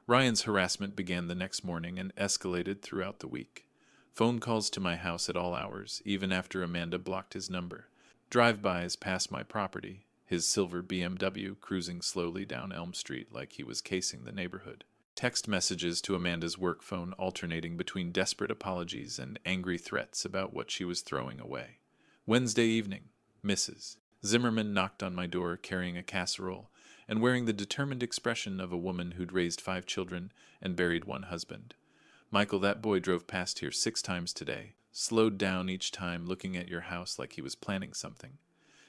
Ryan's harassment began the next morning and escalated throughout the week. Phone calls to my house at all hours, even after Amanda blocked his number. Drive-bys past my property, his silver BMW cruising slowly down Elm Street like he was casing the neighborhood. Text messages to Amanda's work phone alternating between desperate apologies and angry threats about what she was throwing away. Wednesday evening, Mrs. Zimmerman knocked on my door carrying a casserole and wearing the determined expression of a woman who'd raised 5 children and buried 1 husband. Michael, that boy drove past here 6 times today, slowed down each time looking at your house like he was planning something.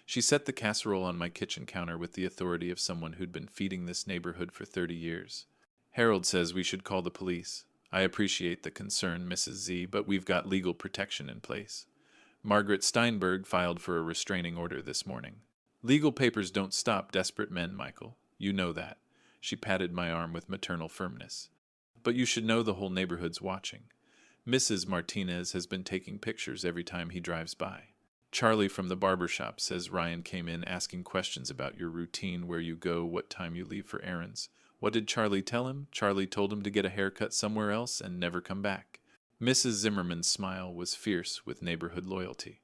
She set the casserole on my kitchen counter with the authority of someone who'd been feeding this neighborhood for 30 years. Harold says we should call the police. I appreciate the concern, Mrs. Z, but we've got legal protection in place. Margaret Steinberg filed for a restraining order this morning. Legal papers don't stop desperate men, Michael. You know that. She patted my arm with maternal firmness. But you should know the whole neighborhood's watching. Mrs. Martinez has been taking pictures every time he drives by. Charlie from the barber shop says Ryan came in asking questions about your routine, where you go, what time you leave for errands. What did Charlie tell him? Charlie told him to get a haircut somewhere else and never come back. Mrs. Zimmerman's smile was fierce with neighborhood loyalty.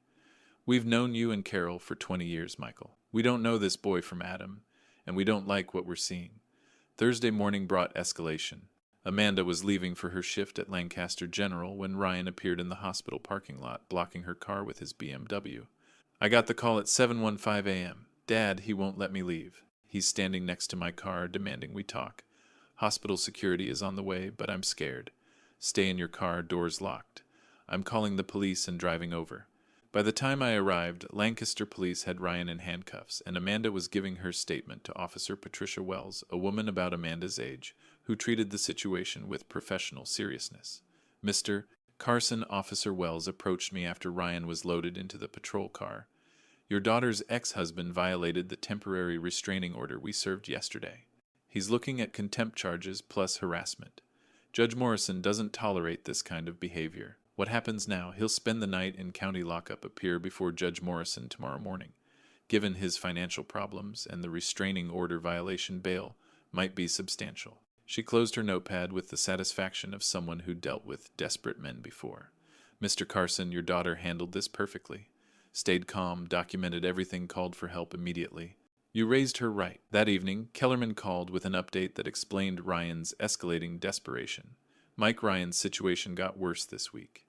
We've known you and Carol for 20 years, Michael. We don't know this boy from Adam, and we don't like what we're seeing. Thursday morning brought escalation. Amanda was leaving for her shift at Lancaster General when Ryan appeared in the hospital parking lot, blocking her car with his BMW. I got the call at 7:15 a.m. Dad, he won't let me leave. He's standing next to my car, demanding we talk. Hospital security is on the way, but I'm scared. Stay in your car, doors locked. I'm calling the police and driving over. By the time I arrived, Lancaster police had Ryan in handcuffs, and Amanda was giving her statement to Officer Patricia Wells, a woman about Amanda's age, who treated the situation with professional seriousness. Mr. Carson, Officer Wells approached me after Ryan was loaded into the patrol car. Your daughter's ex-husband violated the temporary restraining order we served yesterday. He's looking at contempt charges plus harassment. Judge Morrison doesn't tolerate this kind of behavior. What happens now? He'll spend the night in county lockup, appear before Judge Morrison tomorrow morning. Given his financial problems and the restraining order violation, bail might be substantial. She closed her notepad with the satisfaction of someone who dealt with desperate men before. Mr. Carson, your daughter handled this perfectly. Stayed calm, documented everything, called for help immediately. You raised her right. That evening, Kellerman called with an update that explained Ryan's escalating desperation. Mike Ryan's situation got worse this week.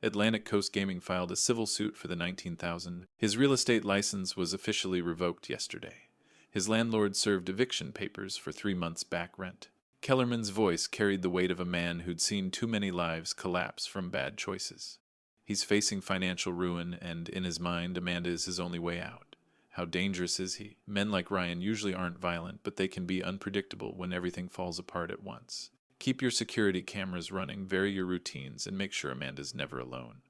Atlantic Coast Gaming filed a civil suit for the $19,000. His real estate license was officially revoked yesterday. His landlord served eviction papers for 3 months' back rent. Kellerman's voice carried the weight of a man who'd seen too many lives collapse from bad choices. He's facing financial ruin, and in his mind, Amanda is his only way out. How dangerous is he? Men like Ryan usually aren't violent, but they can be unpredictable when everything falls apart at once. Keep your security cameras running, vary your routines, and make sure Amanda's never alone.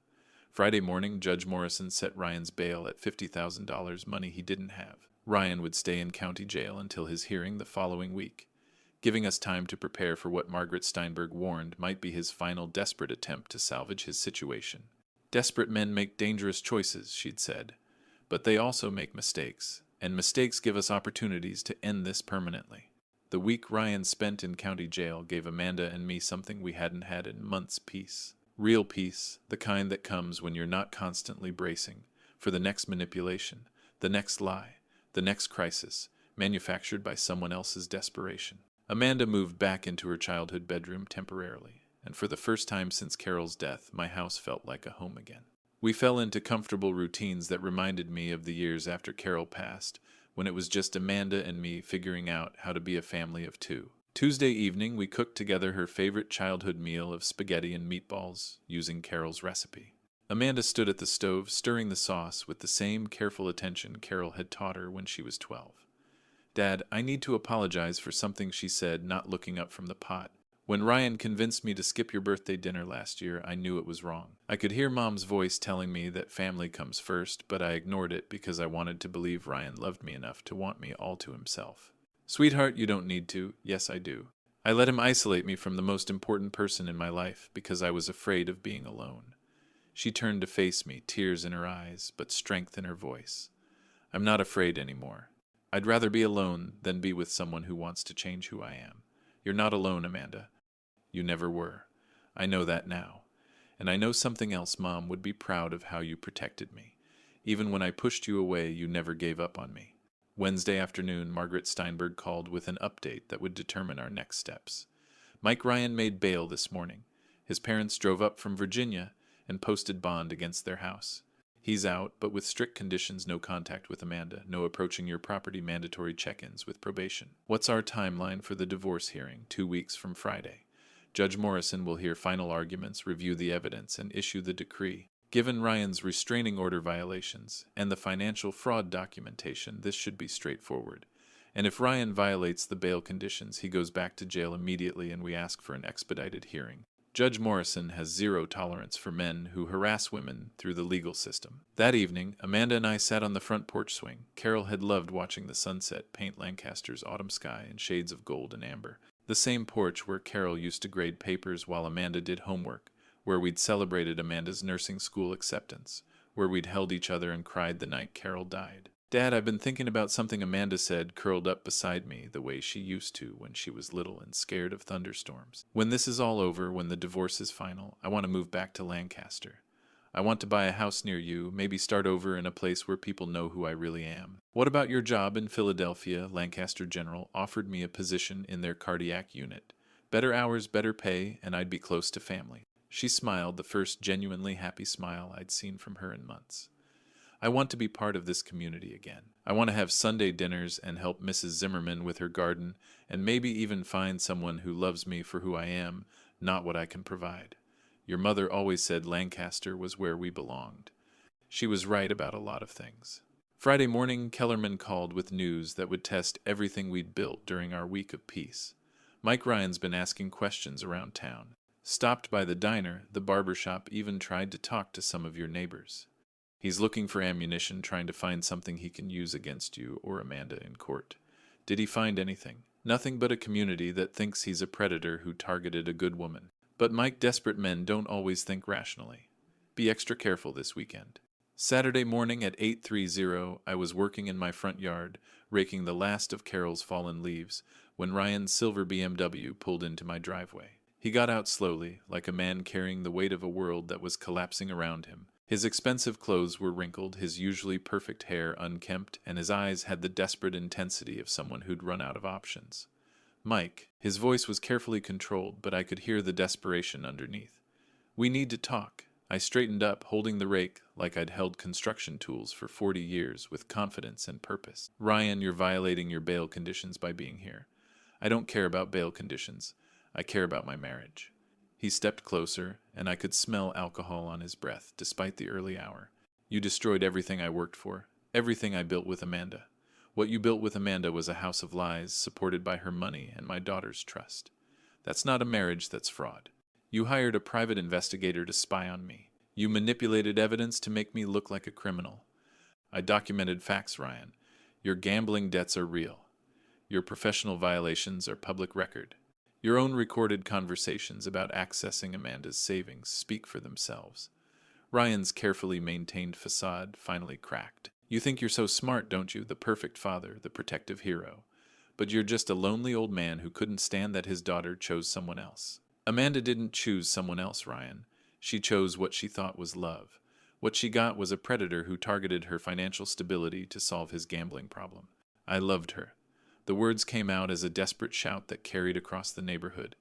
Friday morning, Judge Morrison set Ryan's bail at $50,000, money he didn't have. Ryan would stay in county jail until his hearing the following week, giving us time to prepare for what Margaret Steinberg warned might be his final desperate attempt to salvage his situation. Desperate men make dangerous choices, she'd said, but they also make mistakes, and mistakes give us opportunities to end this permanently. The week Ryan spent in county jail gave Amanda and me something we hadn't had in months: peace. Real peace, the kind that comes when you're not constantly bracing for the next manipulation, the next lie, the next crisis, manufactured by someone else's desperation. Amanda moved back into her childhood bedroom temporarily, and for the first time since Carol's death, my house felt like a home again. We fell into comfortable routines that reminded me of the years after Carol passed, when it was just Amanda and me figuring out how to be a family of two. Tuesday evening, we cooked together her favorite childhood meal of spaghetti and meatballs, using Carol's recipe. Amanda stood at the stove, stirring the sauce with the same careful attention Carol had taught her when she was 12. Dad, I need to apologize for something she said, not looking up from the pot. When Ryan convinced me to skip your birthday dinner last year, I knew it was wrong. I could hear Mom's voice telling me that family comes first, but I ignored it because I wanted to believe Ryan loved me enough to want me all to himself. Sweetheart, you don't need to. Yes, I do. I let him isolate me from the most important person in my life because I was afraid of being alone. She turned to face me, tears in her eyes, but strength in her voice. I'm not afraid anymore. I'd rather be alone than be with someone who wants to change who I am. You're not alone, Amanda. You never were. I know that now. And I know something else. Mom would be proud of how you protected me. Even when I pushed you away, you never gave up on me. Wednesday afternoon, Margaret Steinberg called with an update that would determine our next steps. Mike Ryan made bail this morning. His parents drove up from Virginia and posted bond against their house. He's out, but with strict conditions: no contact with Amanda, no approaching your property, mandatory check-ins with probation. What's our timeline for the divorce hearing? 2 weeks from Friday. Judge Morrison will hear final arguments, review the evidence, and issue the decree. Given Ryan's restraining order violations and the financial fraud documentation, this should be straightforward. And if Ryan violates the bail conditions, he goes back to jail immediately and we ask for an expedited hearing. Judge Morrison has zero tolerance for men who harass women through the legal system. That evening, Amanda and I sat on the front porch swing. Carol had loved watching the sunset paint Lancaster's autumn sky in shades of gold and amber. The same porch where Carol used to grade papers while Amanda did homework, where we'd celebrated Amanda's nursing school acceptance, where we'd held each other and cried the night Carol died. Dad, I've been thinking about something Amanda said, curled up beside me the way she used to when she was little and scared of thunderstorms. When this is all over, when the divorce is final, I want to move back to Lancaster. I want to buy a house near you, maybe start over in a place where people know who I really am. What about your job in Philadelphia? Lancaster General offered me a position in their cardiac unit. Better hours, better pay, and I'd be close to family. She smiled, the first genuinely happy smile I'd seen from her in months. I want to be part of this community again. I want to have Sunday dinners and help Mrs. Zimmerman with her garden, and maybe even find someone who loves me for who I am, not what I can provide. Your mother always said Lancaster was where we belonged. She was right about a lot of things. Friday morning, Kellerman called with news that would test everything we'd built during our week of peace. Mike Ryan's been asking questions around town. Stopped by the diner, the barber shop, even tried to talk to some of your neighbors. He's looking for ammunition, trying to find something he can use against you or Amanda in court. Did he find anything? Nothing but a community that thinks he's a predator who targeted a good woman. But Mike, desperate men don't always think rationally. Be extra careful this weekend. Saturday morning at 8:30, I was working in my front yard, raking the last of Carol's fallen leaves, when Ryan's silver BMW pulled into my driveway. He got out slowly, like a man carrying the weight of a world that was collapsing around him. His expensive clothes were wrinkled, his usually perfect hair unkempt, and his eyes had the desperate intensity of someone who'd run out of options. Mike, his voice was carefully controlled, but I could hear the desperation underneath. We need to talk. I straightened up, holding the rake like I'd held construction tools for 40 years, with confidence and purpose. Ryan, you're violating your bail conditions by being here. I don't care about bail conditions. I care about my marriage. He stepped closer, and I could smell alcohol on his breath, despite the early hour. You destroyed everything I worked for, everything I built with Amanda. What you built with Amanda was a house of lies, supported by her money and my daughter's trust. That's not a marriage, that's fraud. You hired a private investigator to spy on me. You manipulated evidence to make me look like a criminal. I documented facts, Ryan. Your gambling debts are real. Your professional violations are public record. Your own recorded conversations about accessing Amanda's savings speak for themselves. Ryan's carefully maintained facade finally cracked. You think you're so smart, don't you? The perfect father, the protective hero. But you're just a lonely old man who couldn't stand that his daughter chose someone else. Amanda didn't choose someone else, Ryan. She chose what she thought was love. What she got was a predator who targeted her financial stability to solve his gambling problem. I loved her. The words came out as a desperate shout that carried across the neighborhood.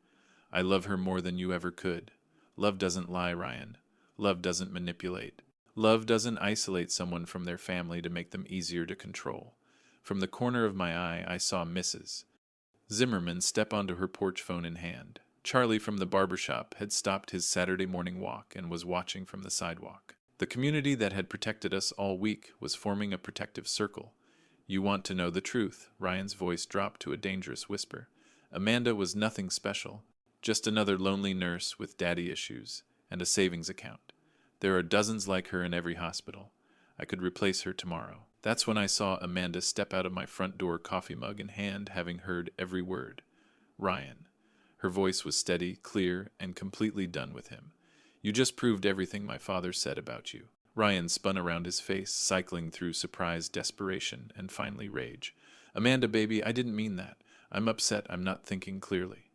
I love her more than you ever could. Love doesn't lie, Ryan. Love doesn't manipulate. Love doesn't isolate someone from their family to make them easier to control. From the corner of my eye, I saw Mrs. Zimmerman step onto her porch, phone in hand. Charlie from the barber shop had stopped his Saturday morning walk and was watching from the sidewalk. The community that had protected us all week was forming a protective circle. You want to know the truth, Ryan's voice dropped to a dangerous whisper. Amanda was nothing special, just another lonely nurse with daddy issues and a savings account. There are dozens like her in every hospital. I could replace her tomorrow. That's when I saw Amanda step out of my front door, coffee mug in hand, having heard every word. Ryan. Her voice was steady, clear, and completely done with him. You just proved everything my father said about you. Ryan spun around his face, cycling through surprise, desperation, and finally rage. Amanda, baby, I didn't mean that. I'm upset. I'm not thinking clearly.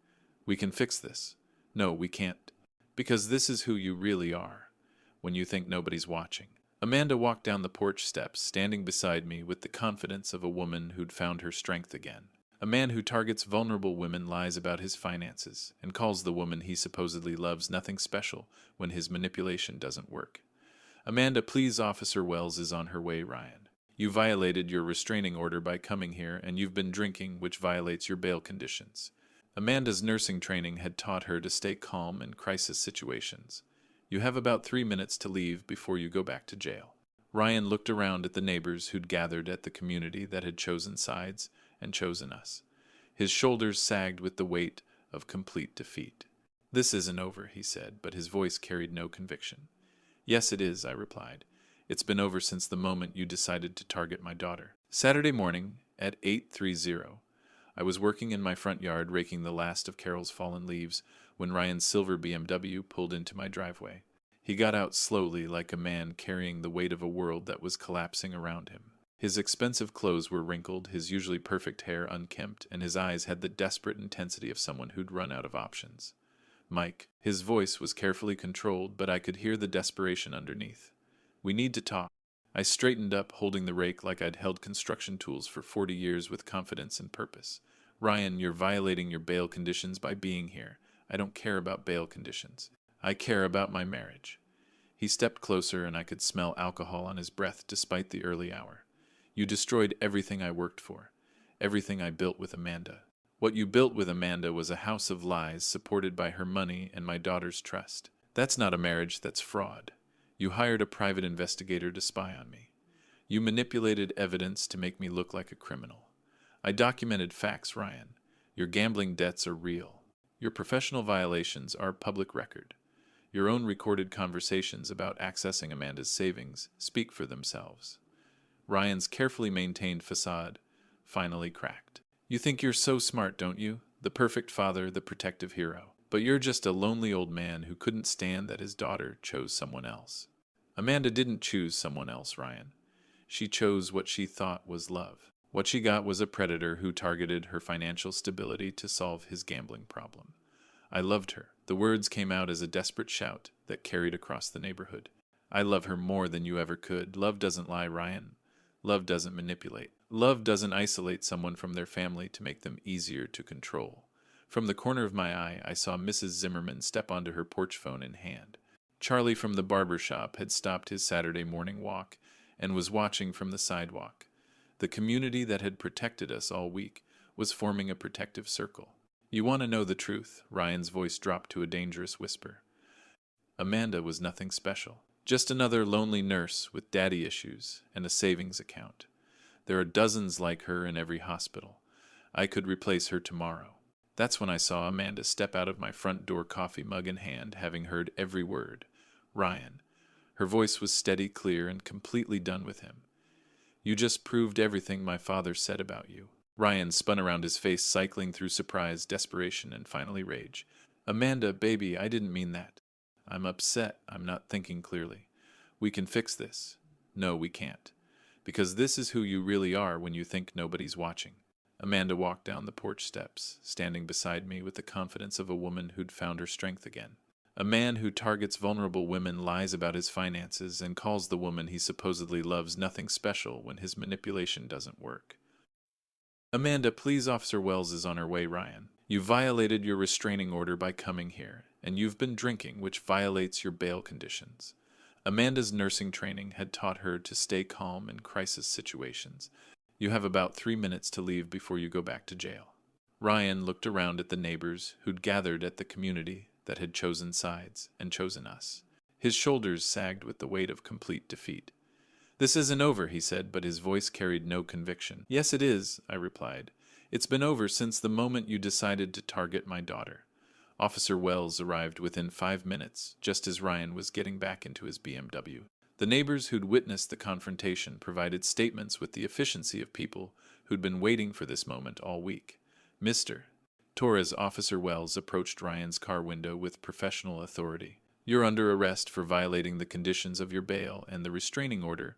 We can fix this. No, we can't. Because this is who you really are, when you think nobody's watching. Amanda walked down the porch steps, standing beside me with the confidence of a woman who'd found her strength again. A man who targets vulnerable women lies about his finances and calls the woman he supposedly loves nothing special when his manipulation doesn't work. Amanda, please, Officer Wells is on her way, Ryan. You violated your restraining order by coming here, and you've been drinking, which violates your bail conditions. Amanda's nursing training had taught her to stay calm in crisis situations. You have about 3 minutes to leave before you go back to jail. Ryan looked around at the neighbors who'd gathered at the community that had chosen sides and chosen us. His shoulders sagged with the weight of complete defeat. This isn't over, he said, but his voice carried no conviction. Yes, it is, I replied. It's been over since the moment you decided to target my daughter. Saturday morning at 8:30, I was working in my front yard raking the last of Carol's fallen leaves when Ryan's silver BMW pulled into my driveway. He got out slowly, like a man carrying the weight of a world that was collapsing around him. His expensive clothes were wrinkled, his usually perfect hair unkempt, and his eyes had the desperate intensity of someone who'd run out of options. Mike. His voice was carefully controlled, but I could hear the desperation underneath. We need to talk. I straightened up, holding the rake like I'd held construction tools for 40 years with confidence and purpose. Ryan, you're violating your bail conditions by being here. I don't care about bail conditions. I care about my marriage. He stepped closer, and I could smell alcohol on his breath despite the early hour. You destroyed everything I worked for, everything I built with Amanda. What you built with Amanda was a house of lies supported by her money and my daughter's trust. That's not a marriage, that's fraud. You hired a private investigator to spy on me. You manipulated evidence to make me look like a criminal. I documented facts, Ryan. Your gambling debts are real. Your professional violations are public record. Your own recorded conversations about accessing Amanda's savings speak for themselves. Ryan's carefully maintained facade finally cracked. You think you're so smart, don't you? The perfect father, the protective hero. But you're just a lonely old man who couldn't stand that his daughter chose someone else. Amanda didn't choose someone else, Ryan. She chose what she thought was love. What she got was a predator who targeted her financial stability to solve his gambling problem. I loved her. The words came out as a desperate shout that carried across the neighborhood. I love her more than you ever could. Love doesn't lie, Ryan. Love doesn't manipulate. Love doesn't isolate someone from their family to make them easier to control. From the corner of my eye, I saw Mrs. Zimmerman step onto her porch phone in hand. Charlie from the barber shop had stopped his Saturday morning walk and was watching from the sidewalk. The community that had protected us all week was forming a protective circle. You want to know the truth? Ryan's voice dropped to a dangerous whisper. Amanda was nothing special. Just another lonely nurse with daddy issues and a savings account. There are dozens like her in every hospital. I could replace her tomorrow. That's when I saw Amanda step out of my front door, coffee mug in hand, having heard every word. Ryan. Her voice was steady, clear, and completely done with him. You just proved everything my father said about you. Ryan spun around, his face cycling through surprise, desperation, and finally rage. Amanda, baby, I didn't mean that. I'm upset. I'm not thinking clearly. We can fix this. No, we can't. Because this is who you really are when you think nobody's watching. Amanda walked down the porch steps, standing beside me with the confidence of a woman who'd found her strength again. A man who targets vulnerable women, lies about his finances, and calls the woman he supposedly loves nothing special when his manipulation doesn't work. Amanda, please, Officer Wells is on her way, Ryan. You violated your restraining order by coming here, and you've been drinking, which violates your bail conditions. Amanda's nursing training had taught her to stay calm in crisis situations. You have about 3 minutes to leave before you go back to jail. Ryan looked around at the neighbors who'd gathered at the community that had chosen sides and chosen us. His shoulders sagged with the weight of complete defeat. This isn't over, he said, but his voice carried no conviction. Yes, it is, I replied. It's been over since the moment you decided to target my daughter. Officer Wells arrived within 5 minutes, just as Ryan was getting back into his BMW. The neighbors who'd witnessed the confrontation provided statements with the efficiency of people who'd been waiting for this moment all week. Mr. Torres, Officer Wells approached Ryan's car window with professional authority. You're under arrest for violating the conditions of your bail and the restraining order.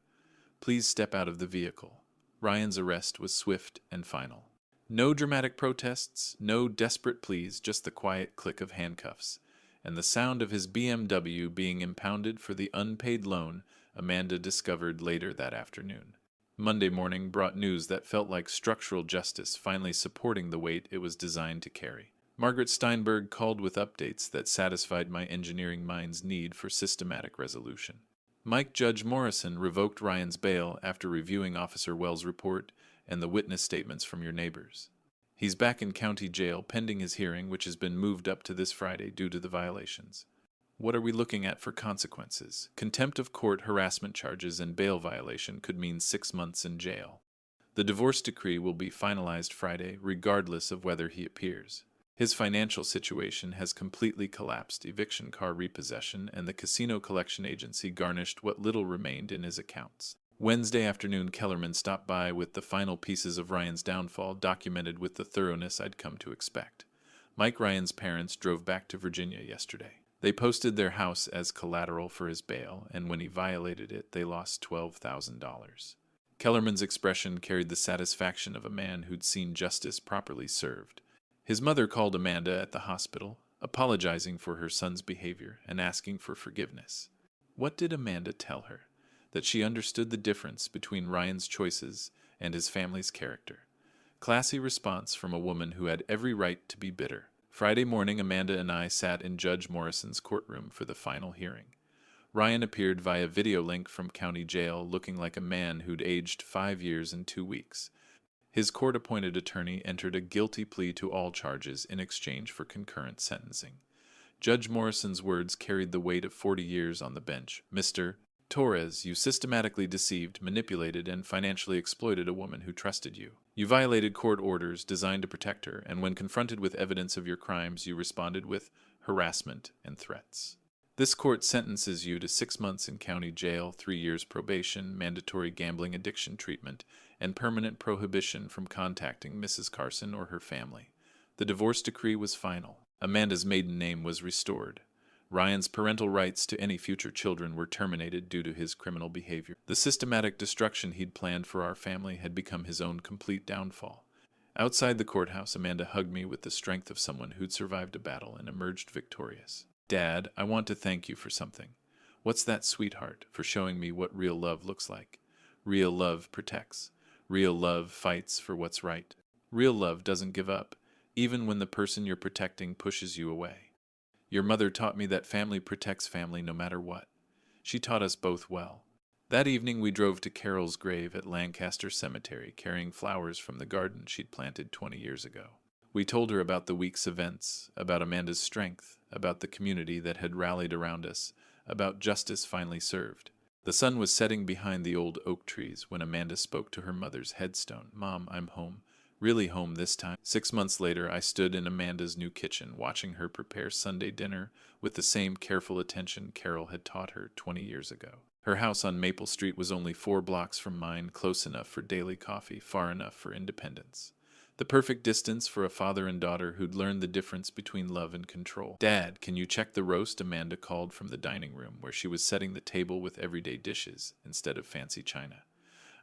Please step out of the vehicle. Ryan's arrest was swift and final. No dramatic protests, no desperate pleas, just the quiet click of handcuffs, and the sound of his BMW being impounded for the unpaid loan Amanda discovered later that afternoon. Monday morning brought news that felt like structural justice finally supporting the weight it was designed to carry. Margaret Steinberg called with updates that satisfied my engineering mind's need for systematic resolution. Mike Judge Morrison revoked Ryan's bail after reviewing Officer Wells' report and the witness statements from your neighbors. He's back in county jail pending his hearing, which has been moved up to this Friday due to the violations. What are we looking at for consequences? Contempt of court, harassment charges, and bail violation could mean 6 months in jail. The divorce decree will be finalized Friday, regardless of whether he appears. His financial situation has completely collapsed, eviction car repossession, and the casino collection agency garnished what little remained in his accounts. Wednesday afternoon, Kellerman stopped by with the final pieces of Ryan's downfall, documented with the thoroughness I'd come to expect. Mike Ryan's parents drove back to Virginia yesterday. They posted their house as collateral for his bail, and when he violated it, they lost $12,000. Kellerman's expression carried the satisfaction of a man who'd seen justice properly served. His mother called Amanda at the hospital, apologizing for her son's behavior and asking for forgiveness. What did Amanda tell her? That she understood the difference between Ryan's choices and his family's character. Classy response from a woman who had every right to be bitter. Friday morning, Amanda and I sat in Judge Morrison's courtroom for the final hearing. Ryan appeared via video link from county jail looking like a man who'd aged 5 years and 2 weeks. His court-appointed attorney entered a guilty plea to all charges in exchange for concurrent sentencing. Judge Morrison's words carried the weight of 40 years on the bench. Mr. Torres, you systematically deceived, manipulated, and financially exploited a woman who trusted you. You violated court orders designed to protect her, and when confronted with evidence of your crimes, you responded with harassment and threats. This court sentences you to 6 months in county jail, 3 years probation, mandatory gambling addiction treatment, and permanent prohibition from contacting Mrs. Carson or her family. The divorce decree was final. Amanda's maiden name was restored. Ryan's parental rights to any future children were terminated due to his criminal behavior. The systematic destruction he'd planned for our family had become his own complete downfall. Outside the courthouse, Amanda hugged me with the strength of someone who'd survived a battle and emerged victorious. Dad, I want to thank you for something. What's that, sweetheart? For showing me what real love looks like. Real love protects. Real love fights for what's right. Real love doesn't give up, even when the person you're protecting pushes you away. Your mother taught me that family protects family no matter what. She taught us both well. That evening we drove to Carol's grave at Lancaster Cemetery, carrying flowers from the garden she'd planted 20 years ago. We told her about the week's events, about Amanda's strength, about the community that had rallied around us, about justice finally served. The sun was setting behind the old oak trees when Amanda spoke to her mother's headstone. Mom, I'm home. Really home this time. 6 months later, I stood in Amanda's new kitchen, watching her prepare Sunday dinner with the same careful attention Carol had taught her 20 years ago. Her house on Maple Street was only 4 blocks from mine, close enough for daily coffee, far enough for independence. The perfect distance for a father and daughter who'd learned the difference between love and control. Dad, can you check the roast? Amanda called from the dining room, where she was setting the table with everyday dishes instead of fancy china.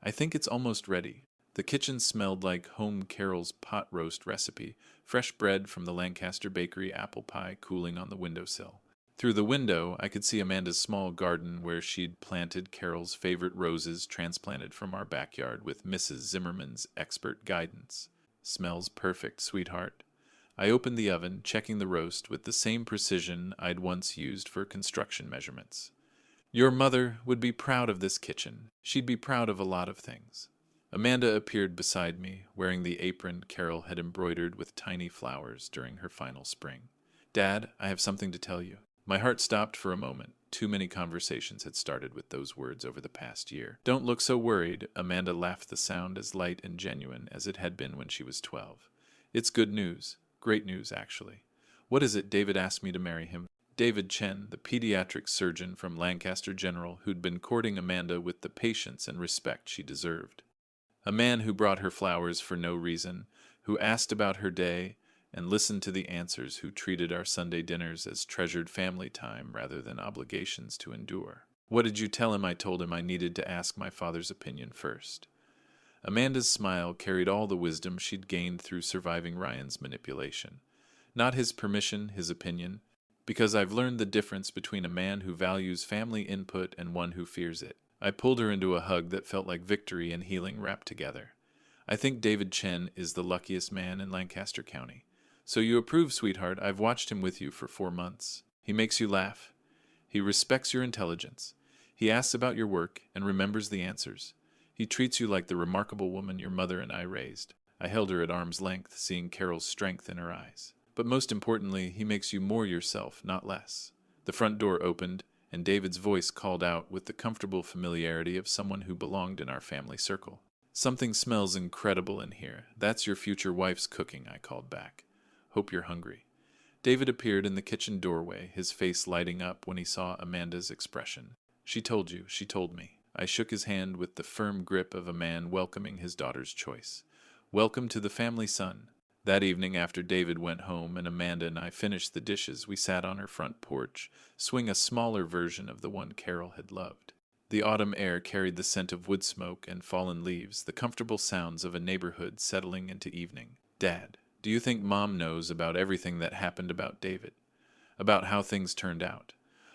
I think it's almost ready. The kitchen smelled like home Carol's pot roast recipe, fresh bread from the Lancaster bakery, apple pie cooling on the windowsill. Through the window, I could see Amanda's small garden where she'd planted Carol's favorite roses transplanted from our backyard with Mrs. Zimmerman's expert guidance. Smells perfect, sweetheart. I opened the oven, checking the roast with the same precision I'd once used for construction measurements. Your mother would be proud of this kitchen. She'd be proud of a lot of things. Amanda appeared beside me, wearing the apron Carol had embroidered with tiny flowers during her final spring. Dad, I have something to tell you. My heart stopped for a moment. Too many conversations had started with those words over the past year. Don't look so worried. Amanda laughed, the sound as light and genuine as it had been when she was 12. It's good news. Great news, actually. What is it? David asked me to marry him. David Chen, the pediatric surgeon from Lancaster General, who'd been courting Amanda with the patience and respect she deserved. A man who brought her flowers for no reason, who asked about her day and listened to the answers, who treated our Sunday dinners as treasured family time rather than obligations to endure. What did you tell him? I told him I needed to ask my father's opinion first. Amanda's smile carried all the wisdom she'd gained through surviving Ryan's manipulation. Not his permission, his opinion, because I've learned the difference between a man who values family input and one who fears it. I pulled her into a hug that felt like victory and healing wrapped together. I think David Chen is the luckiest man in Lancaster County. So you approve, sweetheart? I've watched him with you for 4 months. He makes you laugh. He respects your intelligence. He asks about your work and remembers the answers. He treats you like the remarkable woman your mother and I raised. I held her at arm's length, seeing Carol's strength in her eyes. But most importantly, he makes you more yourself, not less. The front door opened, and David's voice called out with the comfortable familiarity of someone who belonged in our family circle. Something smells incredible in here. That's your future wife's cooking, I called back. Hope you're hungry. David appeared in the kitchen doorway, his face lighting up when he saw Amanda's expression. She told you, she told me. I shook his hand with the firm grip of a man welcoming his daughter's choice. Welcome to the family, son. That evening, after David went home and Amanda and I finished the dishes, we sat on her front porch, swing a smaller version of the one Carol had loved. The autumn air carried the scent of wood smoke and fallen leaves, the comfortable sounds of a neighborhood settling into evening. Dad, do you think Mom knows about everything that happened about David? About how things turned out?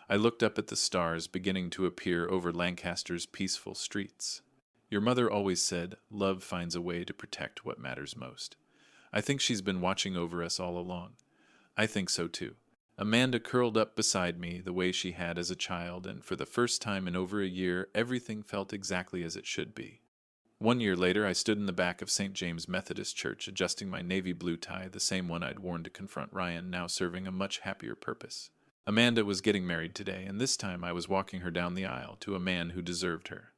I looked up at the stars beginning to appear over Lancaster's peaceful streets. Your mother always said, love finds a way to protect what matters most. I think she's been watching over us all along. I think so too. Amanda curled up beside me the way she had as a child, and for the first time in over a year, everything felt exactly as it should be. 1 year later, I stood in the back of St. James Methodist Church, adjusting my navy blue tie, the same one I'd worn to confront Ryan, now serving a much happier purpose. Amanda was getting married today, and this time I was walking her down the aisle to a man who deserved her.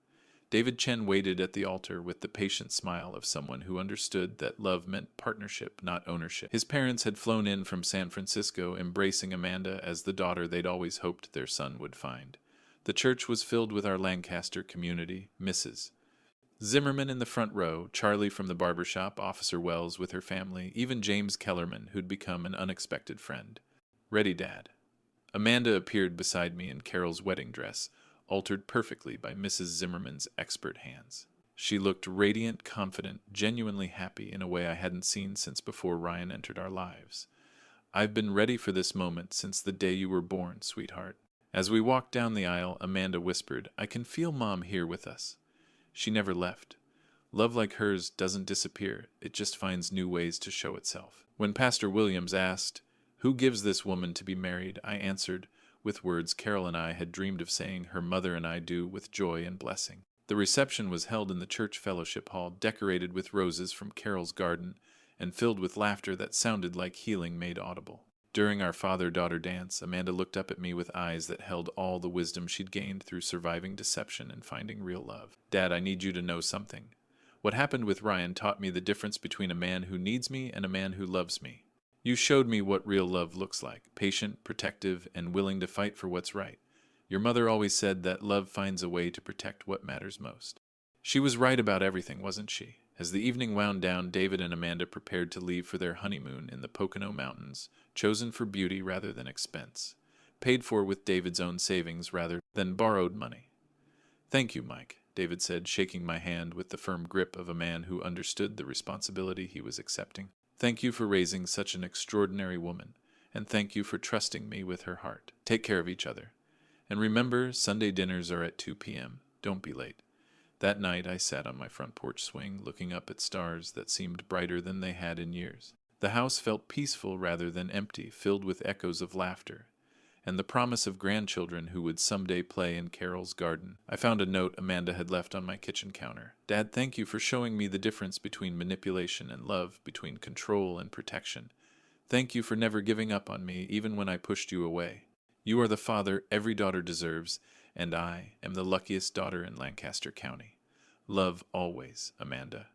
David Chen waited at the altar with the patient smile of someone who understood that love meant partnership, not ownership. His parents had flown in from San Francisco, embracing Amanda as the daughter they'd always hoped their son would find. The church was filled with our Lancaster community, Mrs. Zimmerman in the front row, Charlie from the barber shop, Officer Wells with her family, even James Kellerman, who'd become an unexpected friend. Ready, Dad. Amanda appeared beside me in Carol's wedding dress, altered perfectly by Mrs. Zimmerman's expert hands. She looked radiant, confident, genuinely happy in a way I hadn't seen since before Ryan entered our lives. I've been ready for this moment since the day you were born, sweetheart. As we walked down the aisle, Amanda whispered, I can feel Mom here with us. She never left. Love like hers doesn't disappear, it just finds new ways to show itself. When Pastor Williams asked, Who gives this woman to be married? I answered, with words Carol and I had dreamed of saying her mother and I do with joy and blessing. The reception was held in the church fellowship hall, decorated with roses from Carol's garden, and filled with laughter that sounded like healing made audible. During our father-daughter dance, Amanda looked up at me with eyes that held all the wisdom she'd gained through surviving deception and finding real love. Dad, I need you to know something. What happened with Ryan taught me the difference between a man who needs me and a man who loves me. You showed me what real love looks like, patient, protective, and willing to fight for what's right. Your mother always said that love finds a way to protect what matters most. She was right about everything, wasn't she? As the evening wound down, David and Amanda prepared to leave for their honeymoon in the Pocono Mountains, chosen for beauty rather than expense, paid for with David's own savings rather than borrowed money. Thank you, Mike, David said, shaking my hand with the firm grip of a man who understood the responsibility he was accepting. Thank you for raising such an extraordinary woman, and thank you for trusting me with her heart. Take care of each other. And remember, Sunday dinners are at 2 p.m. Don't be late. That night I sat on my front porch swing, looking up at stars that seemed brighter than they had in years. The house felt peaceful rather than empty, filled with echoes of laughter, and the promise of grandchildren who would someday play in Carol's garden. I found a note Amanda had left on my kitchen counter. Dad, thank you for showing me the difference between manipulation and love, between control and protection. Thank you for never giving up on me, even when I pushed you away. You are the father every daughter deserves, and I am the luckiest daughter in Lancaster County. Love always, Amanda.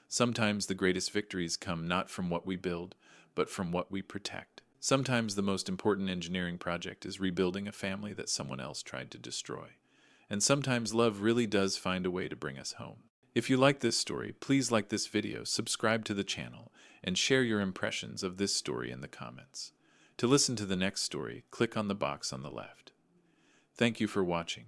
Sometimes the greatest victories come not from what we build, but from what we protect. Sometimes the most important engineering project is rebuilding a family that someone else tried to destroy. And sometimes love really does find a way to bring us home. If you like this story, please like this video, subscribe to the channel, and share your impressions of this story in the comments. To listen to the next story, click on the box on the left. Thank you for watching.